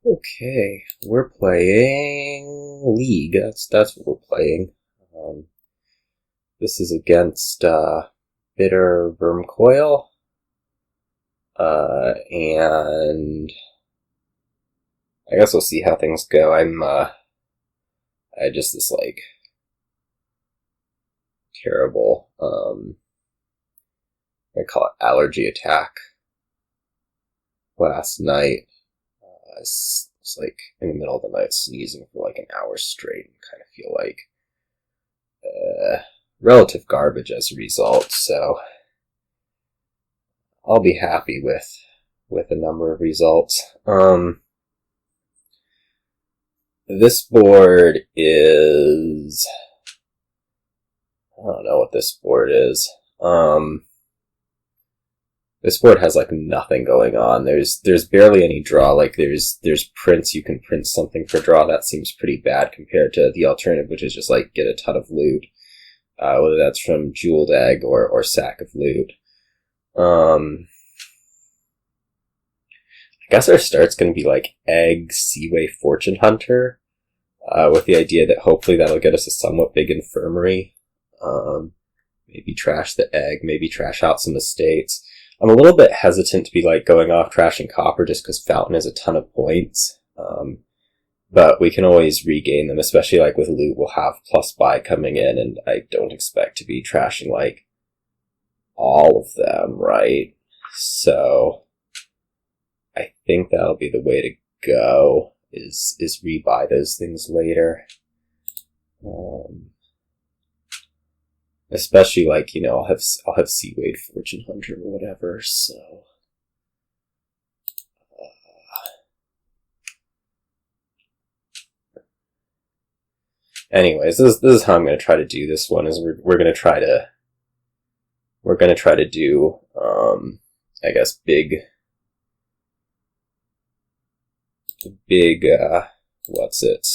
Okay, we're playing League. That's what we're playing. This is against BitterWurmcoil, and I guess we'll see how things go. I just this like terrible I call it allergy attack last night. I was like in the middle of the night sneezing for like an hour straight and kind of feel like relative garbage as a result, so I'll be happy with a number of results. This board is, I don't know what this board is. This board has like nothing going on. There's barely any draw. Like there's prints. You can print something for draw. That seems pretty bad compared to the alternative, which is just like get a ton of loot. Whether that's from Jeweled Egg or Sack of Loot. I guess our start's going to be like Egg, Seaway, Fortune Hunter, with the idea that hopefully that'll get us a somewhat big Infirmary. Maybe trash the Egg, maybe trash out some estates. I'm a little bit hesitant to be like going off trashing Copper just because Fountain has a ton of points. But we can always regain them, especially like with loot, we'll have plus buy coming in, and I don't expect to be trashing like all of them, right? So I think that'll be the way to go, is rebuy those things later. Especially like, you know, I'll have Seaway, Fortune Hunter or whatever, so anyways, this is how I'm going to try to do this one. Is we're going to try to do I guess big what's it,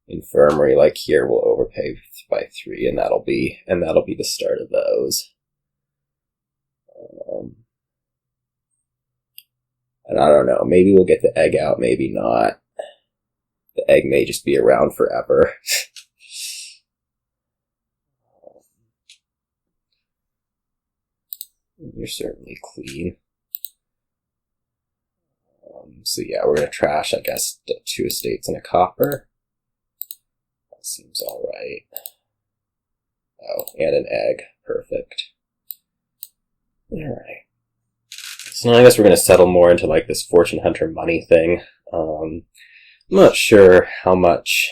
Infirmary. Like here we'll overpay by 3, and that'll be the start of those. And I don't know, maybe we'll get the Egg out, maybe not. The Egg may just be around forever. You're certainly clean. So yeah, we're going to trash, I guess, 2 estates and a copper. That seems alright. Oh, and an Egg. Perfect. Alright. So now I guess we're going to settle more into like this Fortune Hunter money thing. I'm not sure how much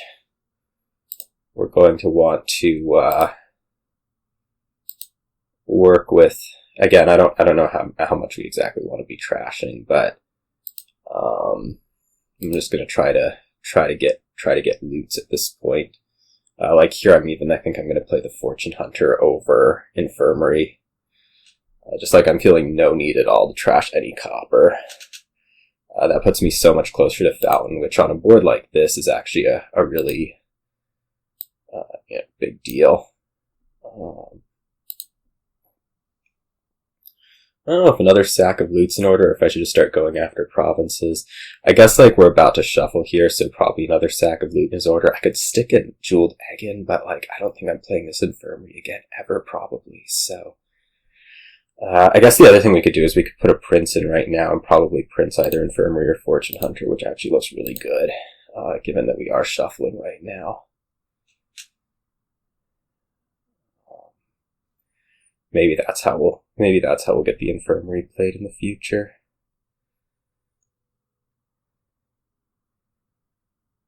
we're going to want to work with. Again, I don't know how much we exactly want to be trashing, but I'm just going to try to get loots at this point. Like here, I think I'm going to play the Fortune Hunter over Infirmary. Just like I'm feeling no need at all to trash any copper. That puts me so much closer to Fountain, which on a board like this is actually a really big deal. I don't know if another sack of loot's in order, or if I should just start going after provinces. I guess like we're about to shuffle here, so probably another sack of loot is order. I could stick a Jeweled Egg in, but like I don't think I'm playing this Infirmary again ever, probably. So I guess the other thing we could do is we could put a Prince in right now and probably Prince either Infirmary or Fortune Hunter, which actually looks really good, given that we are shuffling right now. Maybe that's how we'll get the Infirmary played in the future.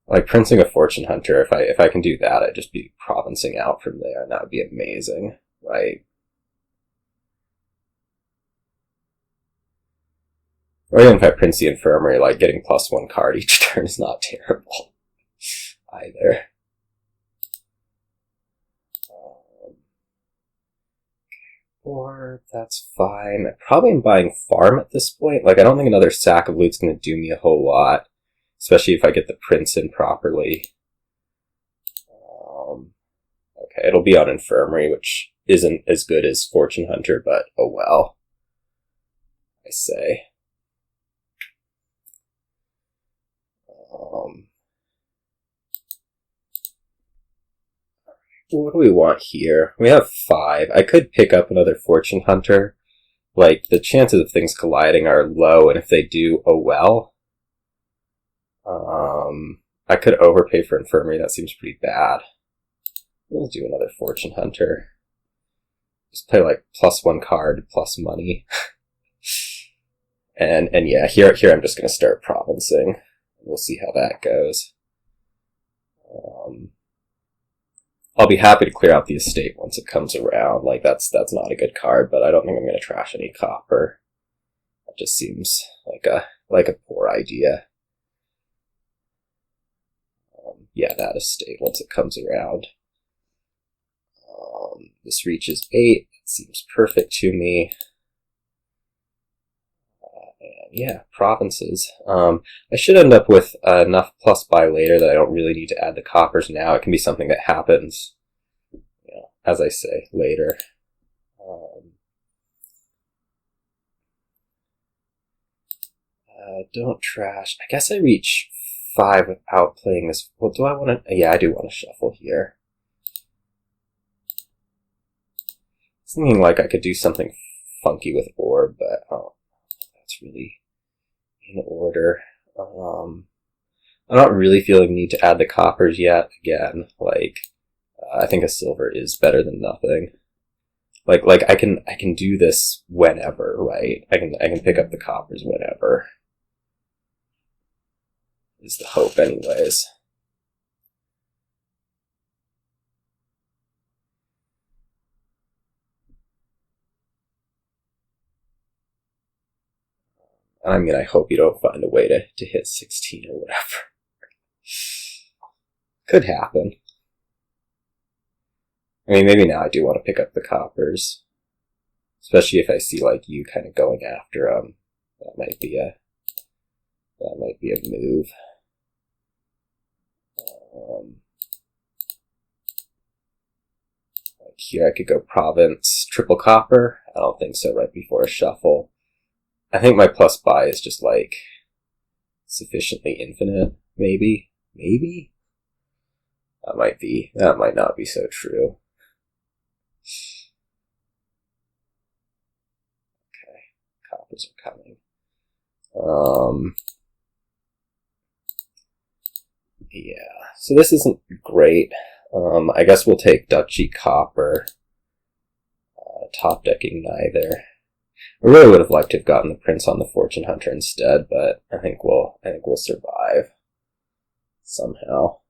Like Princing a Fortune Hunter, if I can do that, I'd just be provincing out from there, and that would be amazing, right? Or even if I Prince the Infirmary, like getting +1 card each turn is not terrible either. Or that's fine. I probably am buying farm at this point. Like I don't think another sack of loot's going to do me a whole lot, especially if I get the Prince in properly. Okay, it'll be on Infirmary, which isn't as good as Fortune Hunter, but oh well, I say. what do we want here? We have 5. I could pick up another Fortune Hunter. Like, the chances of things colliding are low, and if they do, oh well. I could overpay for Infirmary, that seems pretty bad. We'll do another Fortune Hunter. Just play like +1 card, plus money. and yeah, here I'm just gonna start provincing. We'll see how that goes. I'll be happy to clear out the estate once it comes around. Like, that's not a good card, but I don't think I'm gonna trash any copper. That just seems like a poor idea. Yeah, that estate once it comes around. This reaches 8. That seems perfect to me. And yeah, provinces. I should end up with enough plus buy later that I don't really need to add the coppers now. It can be something that happens, as I say, later. Don't trash. I guess I reach 5 without playing this. Well, do I want to? Yeah, I do want to shuffle here. It's thinking like I could do something funky with Orb, but that's really in order. I'm not really feeling the need to add the coppers yet. Again, like I think a silver is better than nothing. Like I can do this whenever, right? I can pick up the coppers whenever. Is the hope, anyways. I mean, I hope you don't find a way to hit 16 or whatever. Could happen. I mean, maybe now I do want to pick up the coppers. Especially if I see, like, you kind of going after them. That might be a move. Like here I could go province, triple copper. I don't think so right before a shuffle. I think my plus buy is just like sufficiently infinite, maybe? Maybe? That might not be so true. Okay, coppers are coming. Yeah, so this isn't great. I guess we'll take Duchy Copper. Top decking neither. I really would have liked to have gotten the Prince on the Fortune Hunter instead, but I think we'll survive somehow.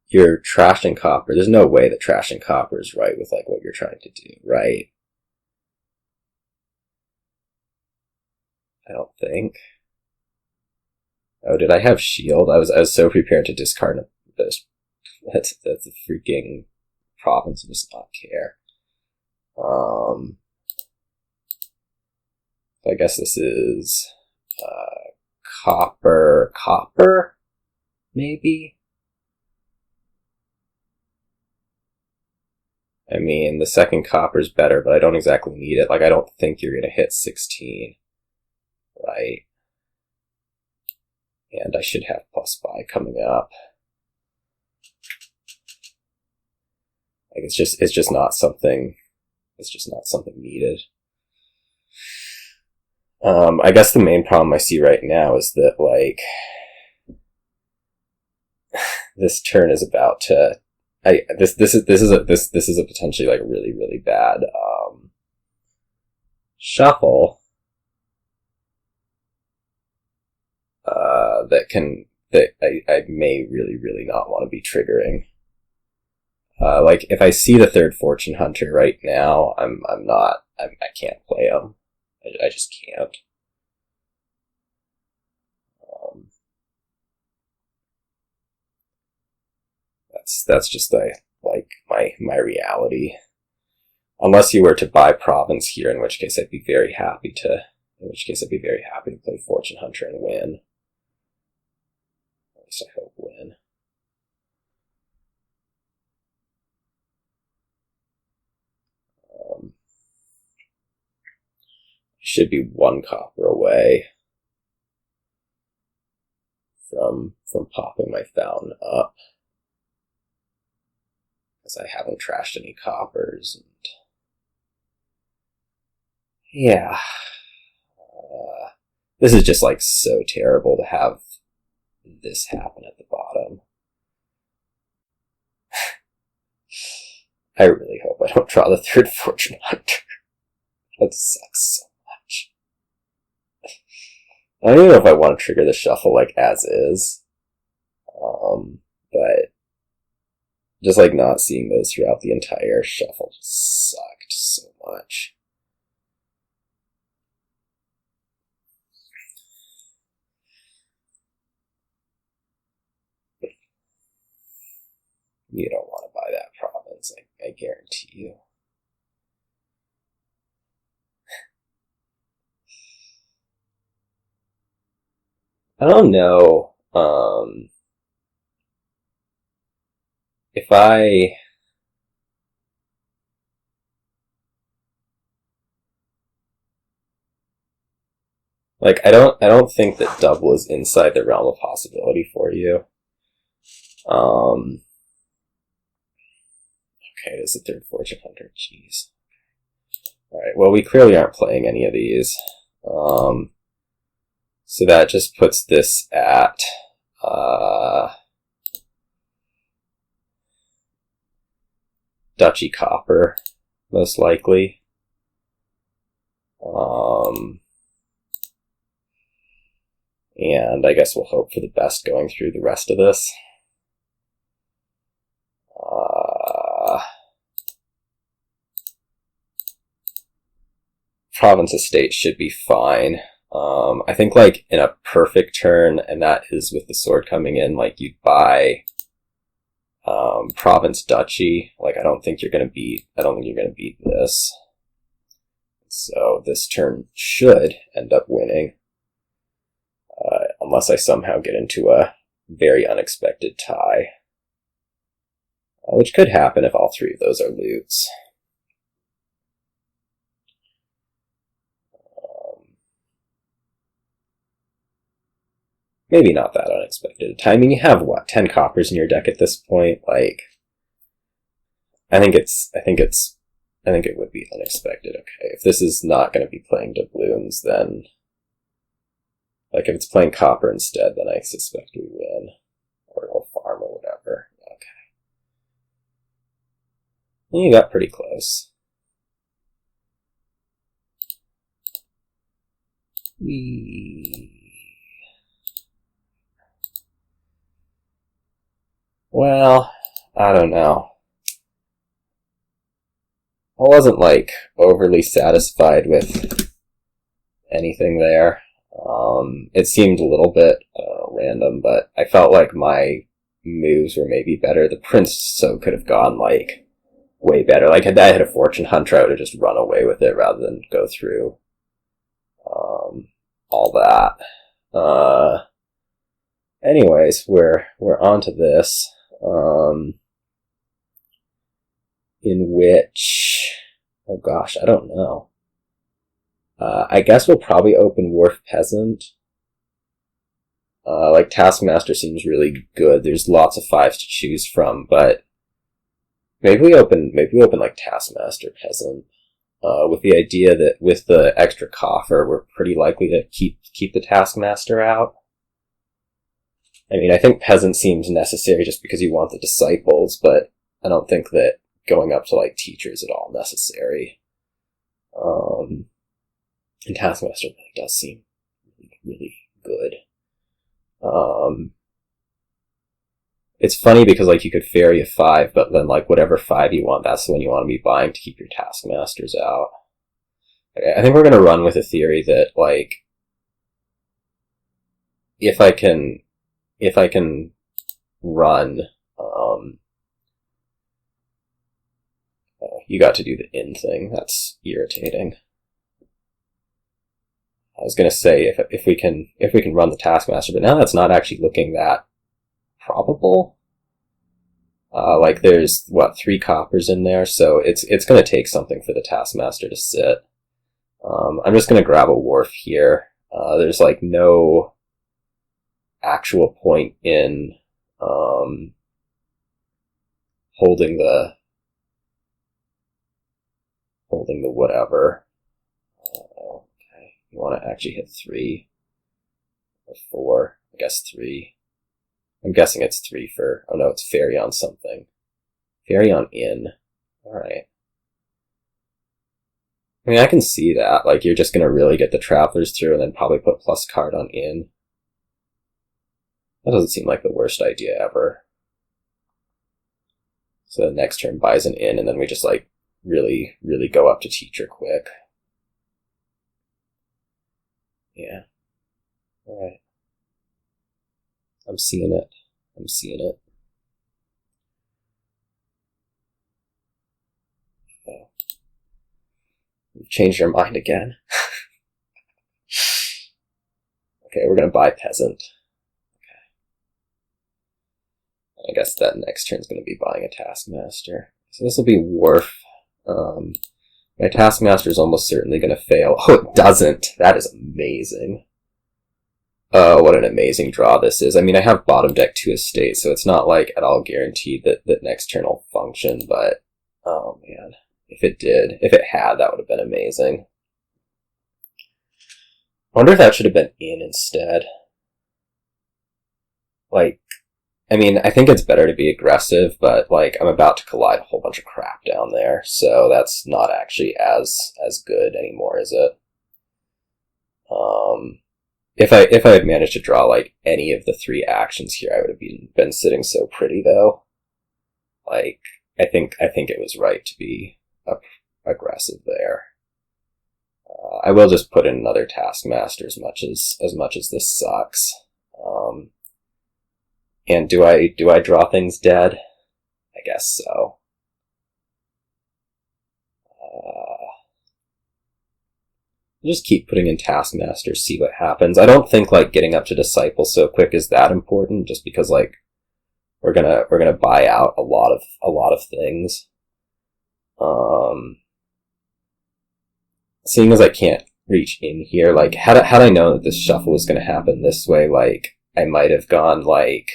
You're trashing copper. There's no way that trashing copper is right with like what you're trying to do, right? I don't think. Oh, did I have shield? I was so prepared to discard this. That's a freaking province and just not care. I guess this is copper, maybe? I mean, the second copper's better, but I don't exactly need it. Like, I don't think you're going to hit 16, right? And I should have plus buy coming up. Like, it's just not something needed. I guess the main problem I see right now is that, like, this turn is about to, this is a potentially, like, really, really bad, shuffle, that I may really, really not want to be triggering. Like, if I see the third Fortune Hunter right now, I can't play him. I just can't. That's just like my reality. Unless you were to buy province here, in which case I'd be very happy to play Fortune Hunter and win. At least I hope win. Should be 1 copper away from popping my fountain up. Because I haven't trashed any coppers. And yeah. This is just like so terrible to have this happen at the bottom. I really hope I don't draw the third Fortune Hunter. That sucks so much. I don't even know if I want to trigger the shuffle like as is. But just like not seeing those throughout the entire shuffle just sucked so much. You don't want to buy that province, I guarantee you. I don't know if I I don't think that double is inside the realm of possibility for you. Okay, it is the third Fortune Hunter. Jeez. Alright, well, we clearly aren't playing any of these. So that just puts this at... Duchy Copper, most likely. And I guess we'll hope for the best going through the rest of this. Province Estate should be fine. I think like in a perfect turn, and that is with the sword coming in, like you'd buy Province Duchy. Like I don't think you're gonna beat this. So this turn should end up winning. Unless I somehow get into a very unexpected tie. Which could happen if all three of those are loots. Maybe not that unexpected. I mean, you have, what, 10 coppers in your deck at this point? Like, I think it would be unexpected, okay. If this is not going to be playing doubloons, then... Like, if it's playing copper instead, then I suspect we win. Or farm or whatever. Okay. You got pretty close. Well, I don't know. I wasn't, like, overly satisfied with anything there. It seemed a little bit random, but I felt like my moves were maybe better. The Prince so could have gone, like, way better. Like, had I had a Fortune Hunter, I would have just run away with it rather than go through all that. Anyways, we're on to this, in which, oh gosh, I don't know. I guess we'll probably open Wharf Peasant. Like, Taskmaster seems really good. There's lots of 5s to choose from, but maybe we open like Taskmaster Peasant, with the idea that with the extra coffer, we're pretty likely to keep the Taskmaster out. I mean, I think Peasant seems necessary just because you want the disciples, but I don't think that going up to, like, teacher is at all necessary. And Taskmaster really does seem really, really good. It's funny because, like, you could ferry a 5, but then, like, whatever 5 you want, that's the one you want to be buying to keep your Taskmasters out. I think we're going to run with a theory that, like, if I can run, you got to do the in thing. That's irritating. I was gonna say if we can run the Taskmaster, but now that's not actually looking that probable. Like there's 3 coppers in there, so it's gonna take something for the Taskmaster to sit. I'm just gonna grab a Wharf here. There's like no actual point in holding the holding the whatever. Okay, you want to actually hit 3 or 4. I guess 3. I'm guessing it's 3 for... Oh no, it's Ferry on something. Ferry on in. Alright. I mean, I can see that. Like, you're just going to really get the Travelers through and then probably put plus card on in. That doesn't seem like the worst idea ever. So the next turn buys an in, and then we just, like, really, really go up to Teacher quick. Yeah. Alright. I'm seeing it. I'm seeing it. Oh. We've changed our mind again. Okay, we're gonna buy Peasant. I guess that next turn is going to be buying a Taskmaster. So this will be Wharf. My Taskmaster is almost certainly going to fail. Oh, it doesn't! That is amazing. Oh, what an amazing draw this is. I mean, I have bottom deck 2 estates, so it's not like at all guaranteed that next turn will function, but oh man. If it had, that would have been amazing. I wonder if that should have been in instead. Like, I mean, I think it's better to be aggressive, but, like, I'm about to collide a whole bunch of crap down there, so that's not actually as good anymore, is it? If I had managed to draw, like, any of the 3 actions here, I would have been sitting so pretty, though. Like, I think it was right to be aggressive there. I will just put in another Taskmaster as much as this sucks. And do I draw things dead? I guess so. Just keep putting in Taskmaster, see what happens. I don't think like getting up to Disciple so quick is that important, just because like we're gonna buy out a lot of things. Seeing as I can't reach in here, like had I known that this shuffle was gonna happen this way, like I might have gone like.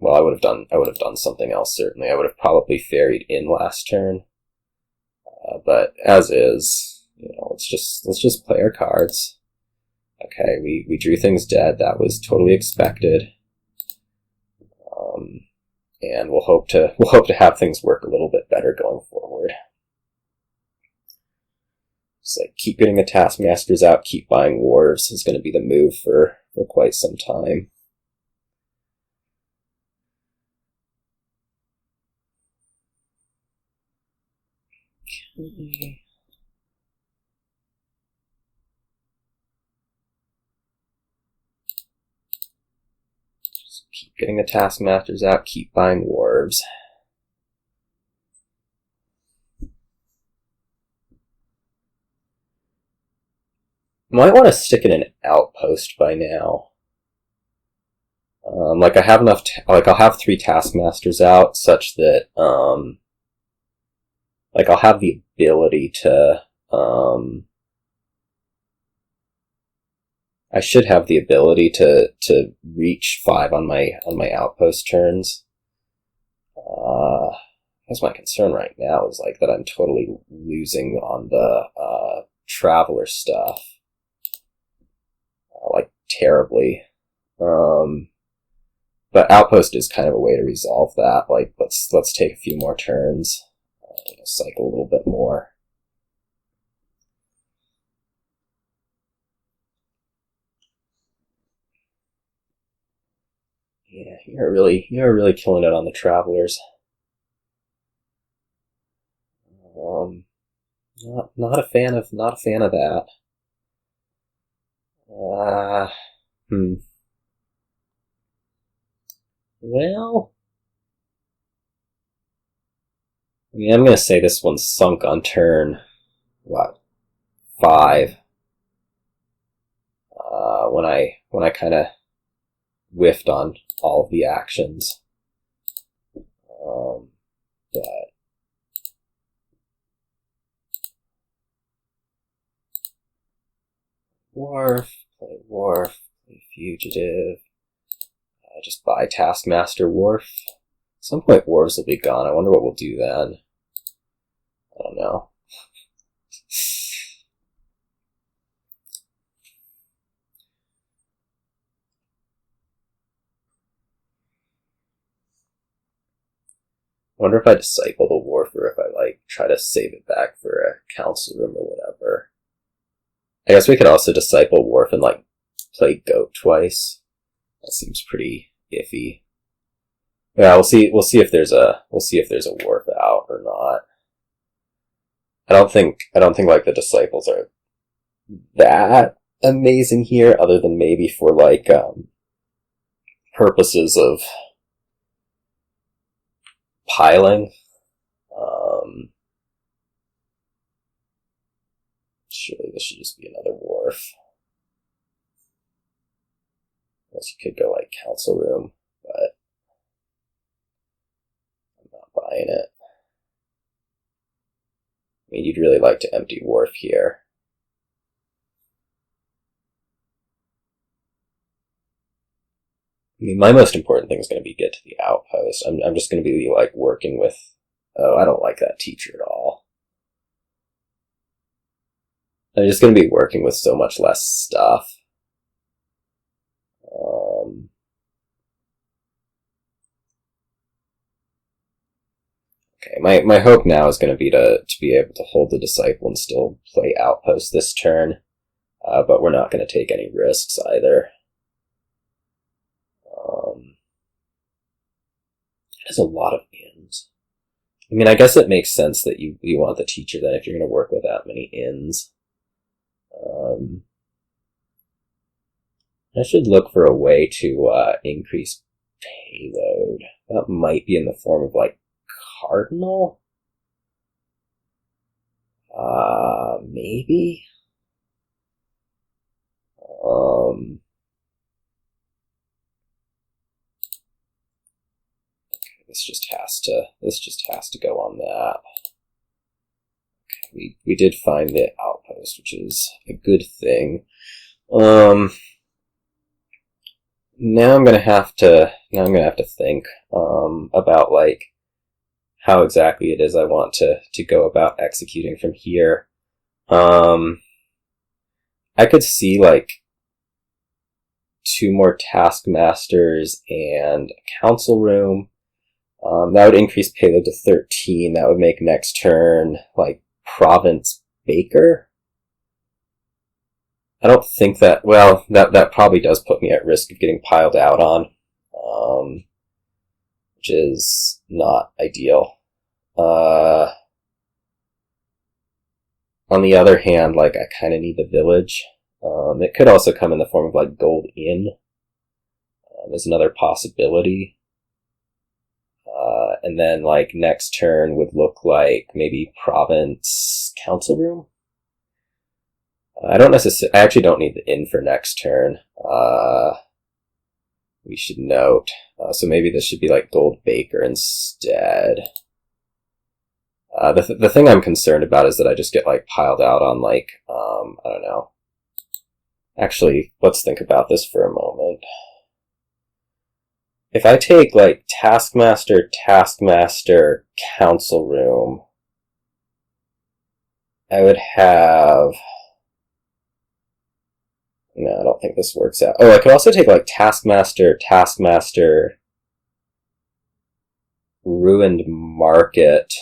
Well, I would have done something else, certainly. I would have probably ferried in last turn. But as is, you know, let's just play our cards. Okay, we drew things dead. That was totally expected. And we'll hope to have things work a little bit better going forward. Just like keep getting the Taskmasters out, keep buying Wharves is going to be the move for quite some time. Okay. Just keep getting the Taskmasters out, keep buying Wharves. Might want to stick in an Outpost by now. Like I have enough, I'll have 3 Taskmasters out such that, like I'll have the ability to, I should have the ability to reach 5 on my Outpost turns. That's my concern right now is like that I'm totally losing on the, Traveler stuff. Like terribly. But Outpost is kind of a way to resolve that. Like let's take a few more turns. Cycle a little bit more. Yeah, you're really killing it on the Travelers. Not a fan of that. Well, I mean, I'm gonna say this one's sunk on turn, what, 5? When I kind of whiffed on all of the actions. But Wharf, play Fugitive. Just buy Taskmaster Wharf. At some point Wharves will be gone. I wonder what we'll do then. I don't know. wonder if I disciple the Wharf or if I, like, try to save it back for a council room or whatever. I guess we could also disciple Wharf and, like, play Goat twice. That seems pretty iffy. Yeah, we'll see if there's a Wharf out or not. I don't think like the disciples are that amazing here, other than maybe for like purposes of piling. Surely this should just be another Wharf. Unless you could go like council room, but I'm not buying it. I mean, you'd really like to empty Wharf here. I mean, my most important thing is going to be get to the Outpost. I'm just going to be like working with. Oh, I don't like that teacher at all. I'm just going to be working with so much less stuff. Okay, my hope now is going to be to be able to hold the Disciple and still play Outpost this turn, but we're not going to take any risks either. There's a lot of inns. I mean, I guess it makes sense that you want the teacher then if you're going to work with that many inns. I should look for a way to increase payload. That might be in the form of, like, Cardinal? Maybe? Okay, this just has to go on that. Okay, we did find the Outpost, which is a good thing. Now I'm gonna have to think about like how exactly it is I want to go about executing from here. I could see like 2 more Taskmasters and a council room. That would increase payload to 13. That would make next turn like Province Baker. I don't think that, well, that probably does put me at risk of getting piled out on, which is not ideal. On the other hand, like, I kind of need the village. It could also come in the form of, like, Gold Inn. Is another possibility. And then, like, next turn would look like maybe Province Council Room. I actually don't need the inn for next turn. We should note. So maybe this should be like Gold Baker instead. The thing I'm concerned about is that I just get like piled out on like, I don't know. Actually, let's think about this for a moment. If I take like Taskmaster, Council Room, I would have... No, I don't think this works out. Oh, I could also take, like, Taskmaster, Ruined Market,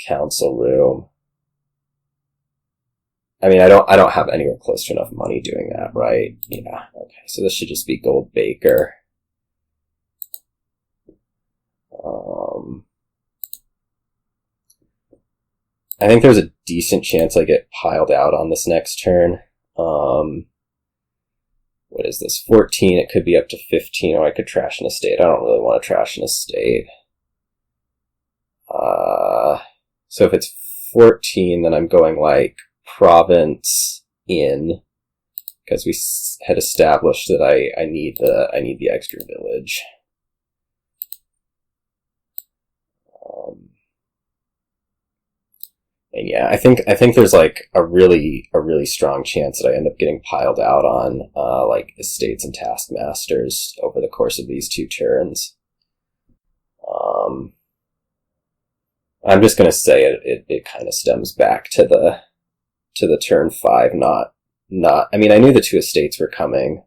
Council Room. I mean, I don't have anywhere close to enough money doing that, right? Yeah, okay. So this should just be Gold Baker. I think there's a decent chance I get piled out on this next turn. What is this? 14, it could be up to 15, or I could trash an estate. I don't really want to trash an estate. So if it's 14, then I'm going like Province Inn, because we had established that I need the extra village. And yeah, I think there's like a really strong chance that I end up getting piled out on like estates and taskmasters over the course of these 2 turns. I'm just gonna say it kind of stems back to the turn 5, not. I mean, I knew the 2 estates were coming,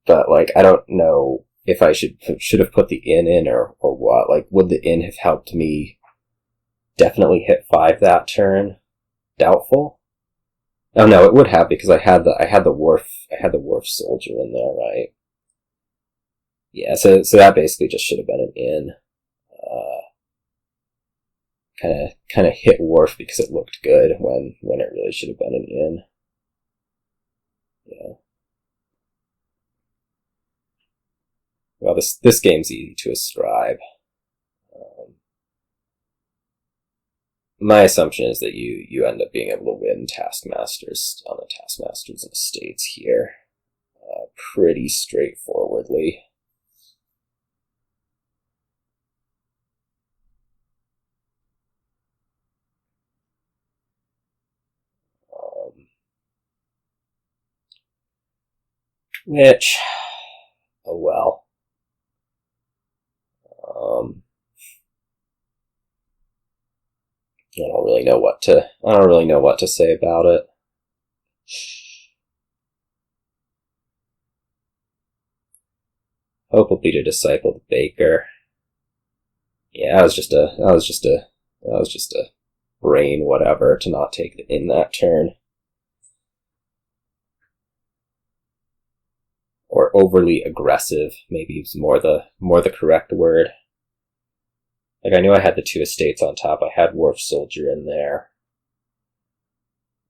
but like I don't know if I should have put the inn in or what. Like, would the inn have helped me definitely hit 5 that turn? Doubtful. Oh no, it would have, because I had the wharf soldier in there, right? Yeah, so that basically just should have been an inn. Kind of hit Wharf because it looked good when it really should have been an inn. Yeah. Well, this game's easy to ascribe. My assumption is that you end up being able to win Taskmasters on the Taskmasters and Estates here, pretty straightforwardly. Which, oh well. I don't really know what to say about it. Hope will be to disciple the baker. Yeah, that was just a brain whatever to not take the in that turn. Or overly aggressive, maybe is more the correct word. Like, I knew I had the 2 estates on top. I had Wharf Soldier in there.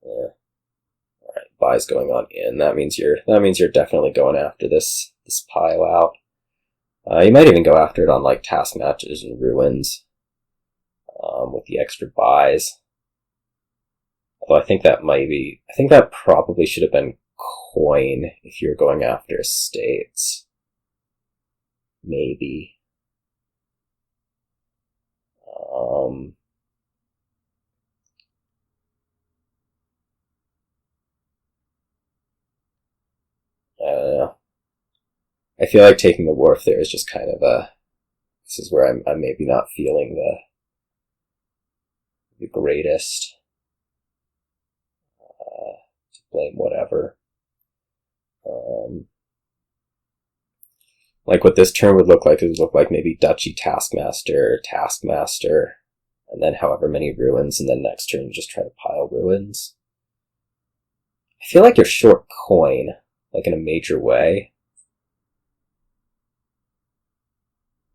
Yeah. Alright, buys going on in. That means you're definitely going after this pile out. You might even go after it on like Taskmasters and Ruins, with the extra buys. Although I think that probably should have been coin if you're going after estates. Maybe. I don't know. I feel like taking the Wharf there is just kind of this is where I'm maybe not feeling the greatest. To blame whatever. Like what this turn would look like, it would look like maybe Duchy Taskmaster, and then however many ruins, and then next turn you just try to pile ruins. I feel like you're short coin, like in a major way.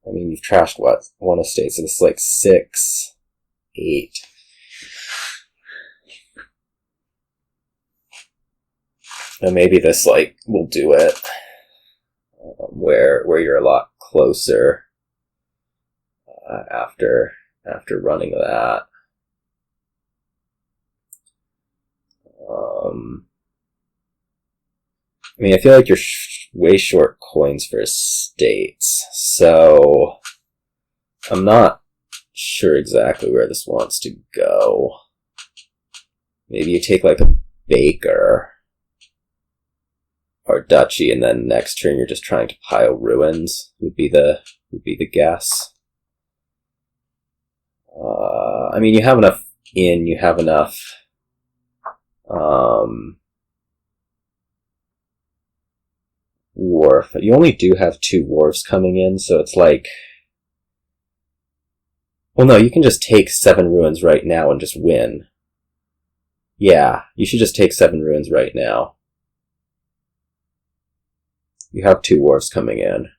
I mean, you've trashed what? 1 estate, so this is like 6, 8. And maybe this like will do it. Where you're a lot closer after running that. I mean, I feel like you're way short coins for estates, so I'm not sure exactly where this wants to go. Maybe you take like a baker or duchy, and then next turn you're just trying to pile ruins. Would be the guess. I mean, you have enough in. You have enough. Wharf. You only do have 2 wharfs coming in, so it's like. Well, no, you can just take 7 ruins right now and just win. Yeah, you should just take 7 ruins right now. You have 2 wharfs coming in.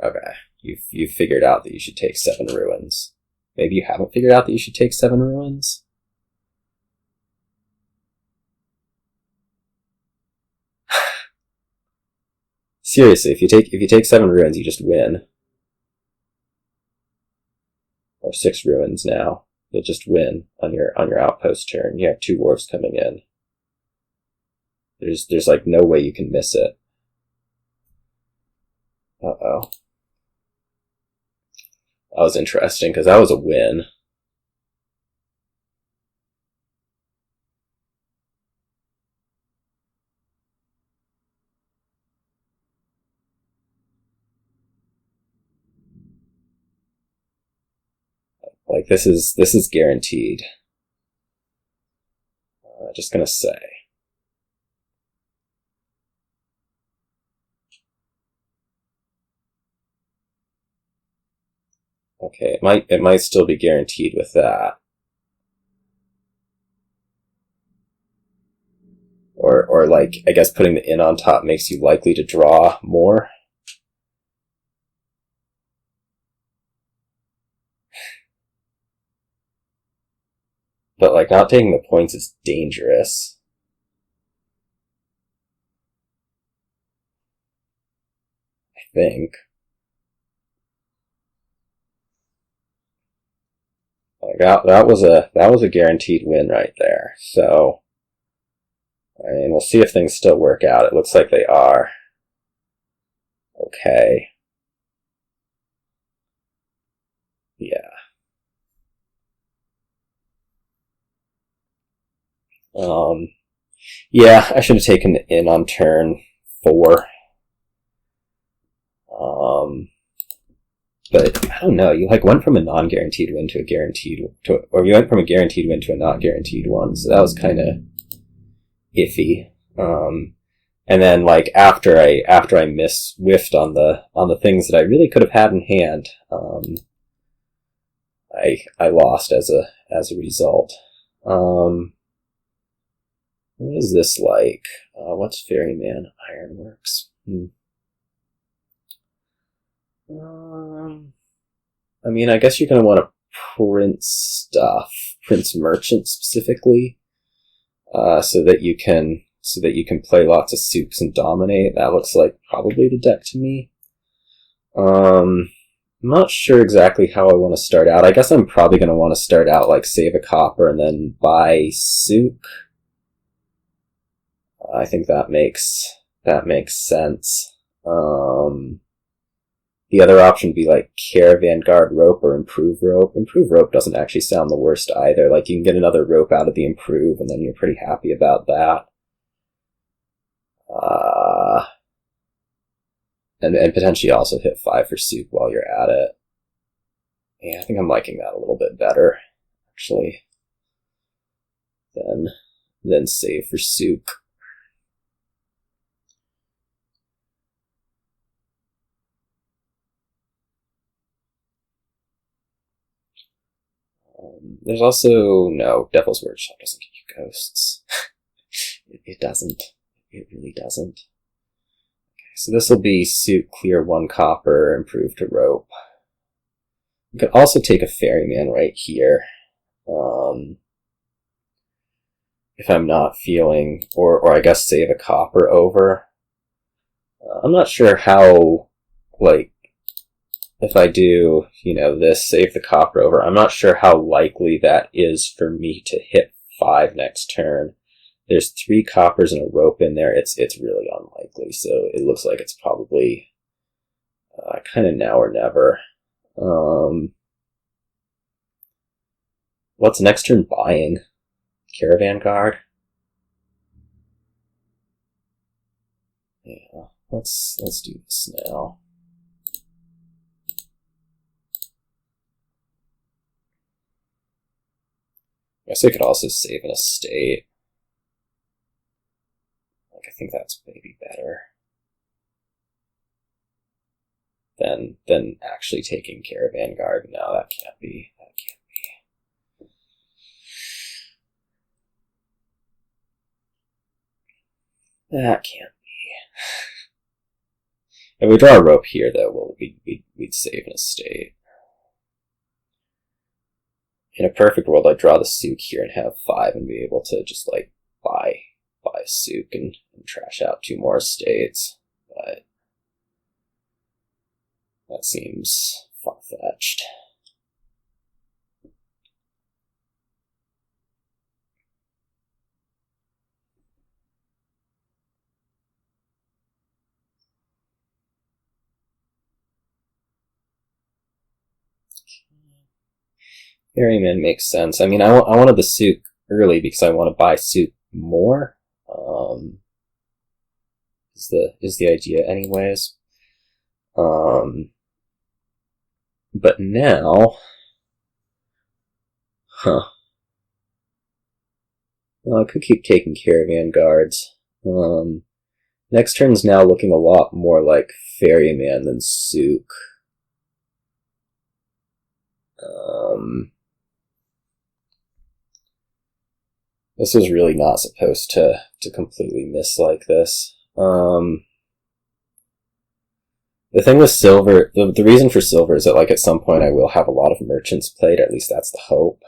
Okay. You've figured out that you should take 7 ruins. Maybe you haven't figured out that you should take 7 ruins? Seriously, if you take 7 ruins, you just win. Or 6 ruins now. You'll just win on your outpost turn. You have 2 wharfs coming in. There's like no way you can miss it. Uh-oh. That was interesting, because that was a win. Like, this is guaranteed. Just gonna say. Okay, it might still be guaranteed with that. Or like, I guess putting the inn on top makes you likely to draw more. But like, not taking the points is dangerous. I think. Like that was a guaranteed win right there. So, I mean, we'll see if things still work out. It looks like they are. Okay. Yeah. Yeah, I should have taken the inn on turn 4. But I don't know. You like went from a non-guaranteed win to a guaranteed or you went from a guaranteed win to a not guaranteed one. So that was kind of iffy. And then like after I whiffed on the things that I really could have had in hand, I lost as a result. What is this like? What's Ferryman Ironworks? I mean, I guess you're going to want to print stuff, print merchant specifically, so that you can play lots of Souks and dominate. That looks like probably the deck to me. I'm not sure exactly how I want to start out. I guess I'm probably going to want to start out like save a copper and then buy Souk. I think that makes sense. The other option would be like Caravan Guard Rope or Improve Rope. Improve Rope doesn't actually sound the worst either. Like you can get another rope out of the Improve and then you're pretty happy about that. And potentially also hit 5 for Souk while you're at it. Yeah, I think I'm liking that a little bit better, actually, than save for Souk. There's also, no, Devil's Workshop doesn't give you ghosts. It doesn't. It really doesn't. Okay, so this will be Souk, clear 1 copper, improve to rope. You could also take a Ferryman right here. If I'm not feeling, or I guess save a copper over. I'm not sure how, like, if I do, this, save the copper over, I'm not sure how likely that is for me to hit 5 next turn. There's 3 coppers and a rope in there. It's really unlikely, so it looks like it's probably kind of now or never. What's next turn buying? Caravan Guard? Yeah, let's do this now. I guess I could also save an estate. Like, I think that's maybe better than actually taking Caravan Guard. No, that can't be. That can't be. If we draw a rope here, though, we'd save an estate. In a perfect world, I'd draw the Souk here and have 5 and be able to just, like, buy Souk and trash out 2 more estates. But that seems far-fetched. Ferryman makes sense. I mean, I wanted the Souk early because I want to buy Souk more. Is the idea, anyways. But now, well, I could keep taking Caravan Guards. Next turn's now looking a lot more like Ferryman than Souk. This was really not supposed to completely miss like this. The thing with silver, the reason for silver is that like at some point I will have a lot of merchants played, at least that's the hope.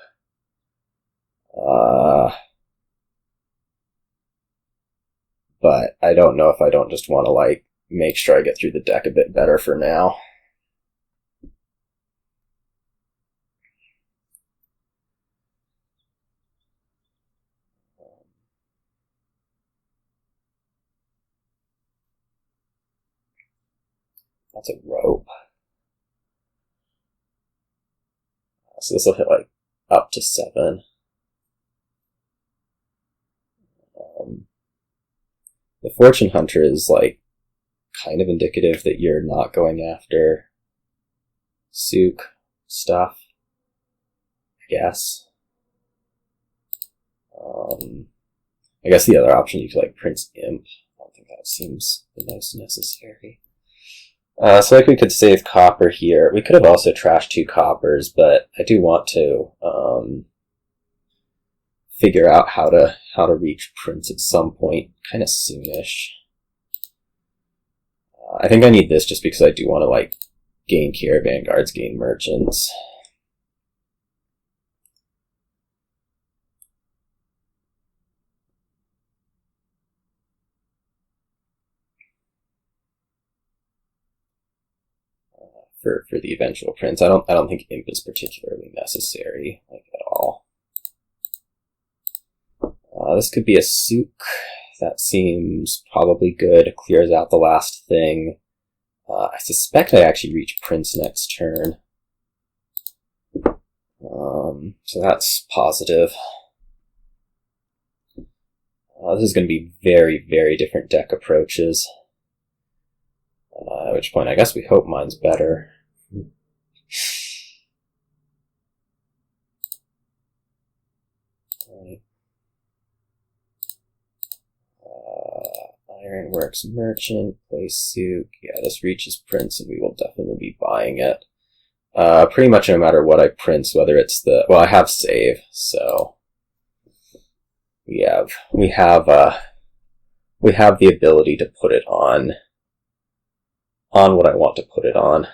But I don't know if I don't just want to like make sure I get through the deck a bit better for now. That's a rope. So this will hit like up to 7. The Fortune Hunter is like kind of indicative that you're not going after Souk stuff, I guess. I guess the other option you could like Prince Imp. I don't think that seems the most necessary. So like we could save copper here. We could have also trashed 2 coppers, but I do want to figure out how to reach Prince at some point, kind of soonish. I think I need this just because I do want to like gain Caravan Guards, gain merchants. For the eventual Prince, I don't think Imp is particularly necessary, like at all. This could be a Souk. That seems probably good. It clears out the last thing. I suspect I actually reach Prince next turn. So that's positive. This is going to be very, very different deck approaches. At which point, I guess we hope mine's better. Ironworks Merchant, play Souk. Yeah, this reaches Prince, and we will definitely be buying it. Pretty much no matter what I print, whether it's the... Well, I have save, so... We have the ability to put it on what I want to put it on. I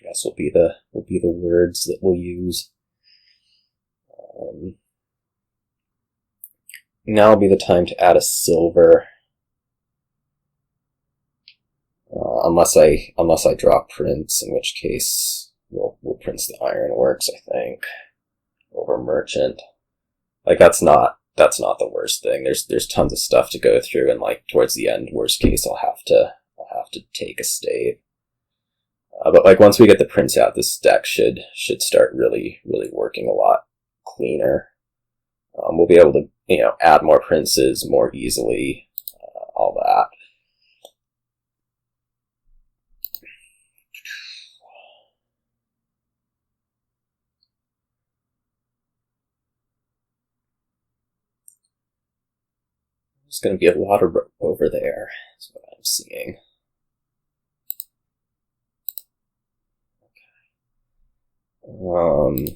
guess will be the words that we'll use. Now will be the time to add a silver, unless I draw Prince, in which case we'll Prince the Ironworks, I think, over Merchant. Like that's not the worst thing. There's tons of stuff to go through, and like towards the end, worst case, I'll have to take a stave. But like once we get the Prince out, this deck should start really working a lot cleaner. We'll be able to add more Princes more easily, all that. There's going to be a lot of rope over there, is what I'm seeing.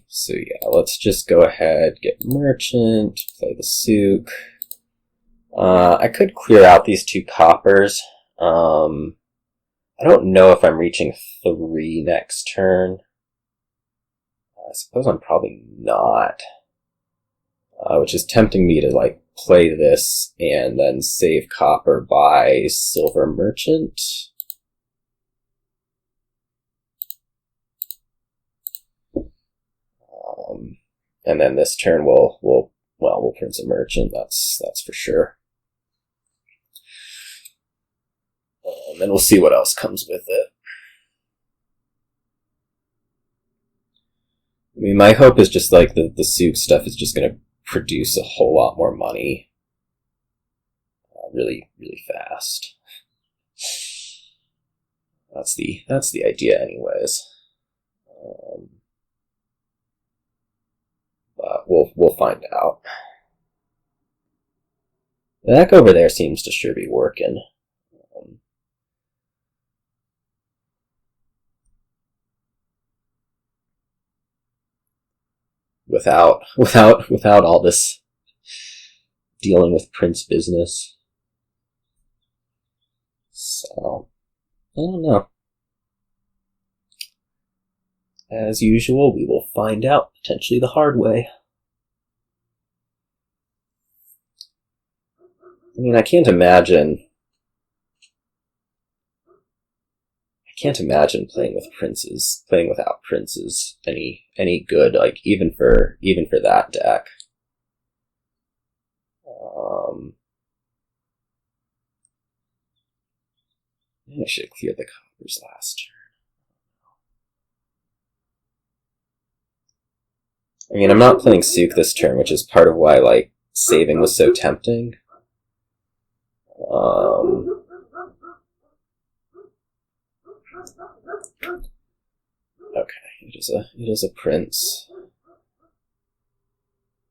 So yeah, let's just go ahead, get Merchant, play the Souk. I could clear out these 2 coppers. I don't know if I'm reaching 3 next turn. I suppose I'm probably not. Which is tempting me to like play this and then save copper by Silver Merchant. And then this turn we'll Prince a Merchant. That's for sure. And we'll see what else comes with it. I mean, my hope is just like the Souk stuff is just going to produce a whole lot more money really fast. That's the idea anyways. But we'll find out. The deck over there seems to sure be working. without all this dealing with prince business. So, I don't know. As usual, we will find out, potentially the hard way. I mean, I can't imagine playing without princes any good, like even for that deck. I should have cleared the coppers last turn. I mean, I'm not playing Souk this turn, which is part of why, like, saving was so tempting. Okay, it is a prince.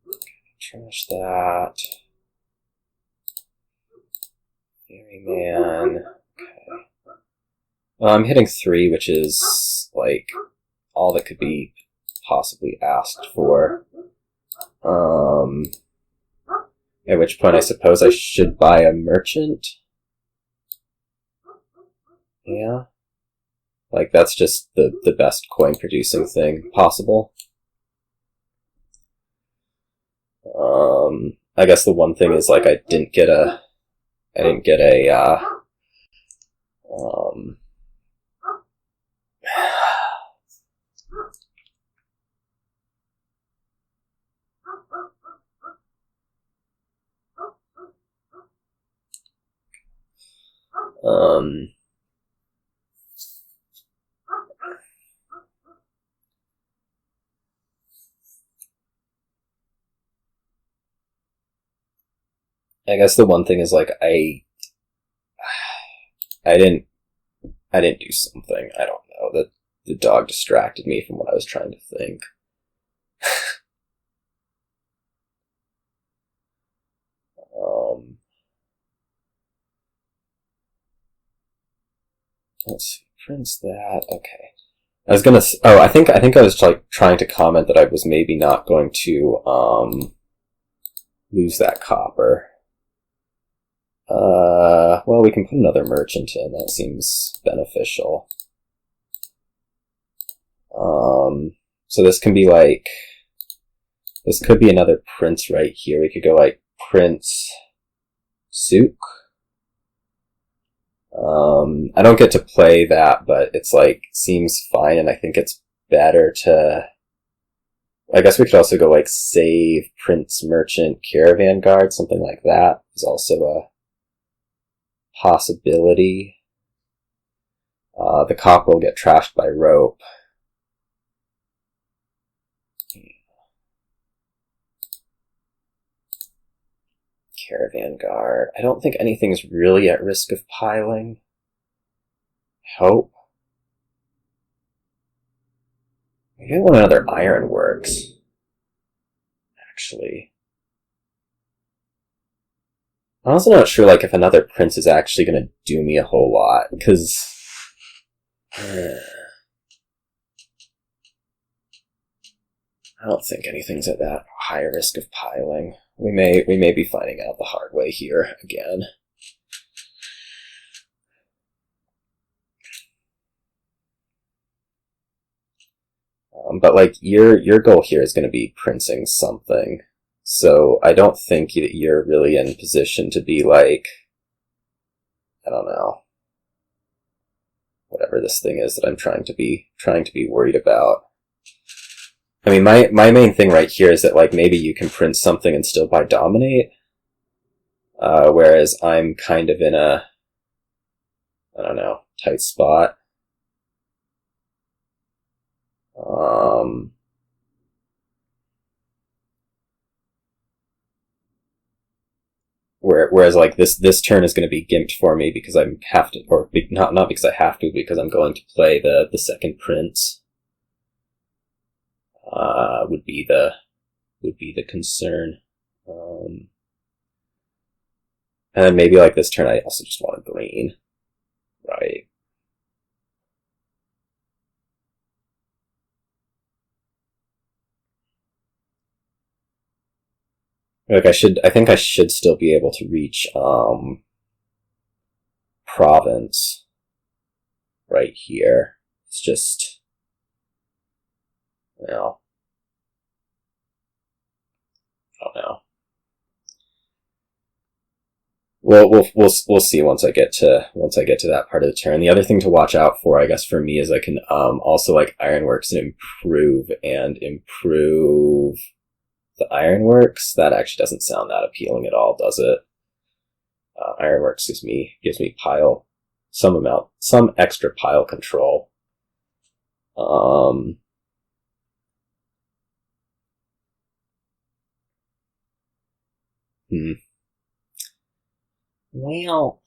Okay, trash that. Ferryman. Okay. Well, I'm hitting 3, which is, like, all that could be possibly asked for. At which point I suppose I should buy a merchant. Yeah. Like, that's just the best coin producing thing possible. I guess the one thing is, like, I didn't get a I guess the one thing is, like, I didn't do something. I don't know. That the dog distracted me from what I was trying to think. Let's see. Prince that. Okay. I was gonna. I think I was like trying to comment that I was maybe not going to lose that copper. Well, we can put another merchant in. That seems beneficial. So this can be like, this could be another prince right here. We could go like Prince Souk. I don't get to play that, but it's like, seems fine, and I think it's better to, I guess we could also go like save Prince Merchant Caravan Guard, something like that is also a possibility. The cop will get trashed by rope. Caravan Guard. I don't think anything's really at risk of piling. Hope. Maybe I want another Ironworks. Actually. I'm also not sure, like, if another prince is actually going to do me a whole lot, because I don't think anything's at that high risk of piling. We may be finding out the hard way here again. But like your goal here is going to be princing something, so I don't think that you're really in position to be like, I don't know, whatever this thing is that I'm trying to be worried about. I mean, my main thing right here is that, like, maybe you can print something and still buy Dominate, whereas I'm kind of in a, I don't know, tight spot. Whereas, like, this turn is going to be gimped for me because I have to, or not because I have to, because I'm going to play the second prince. Would be the concern. And then maybe like this turn I also just want a green. Right. Like I think I should still be able to reach, Province right here. It's just, well, I don't know. We'll see once I get to that part of the turn. The other thing to watch out for, I guess, for me is I can also like Ironworks and improve the Ironworks. That actually doesn't sound that appealing at all, does it? Ironworks gives me some extra pile control. Well,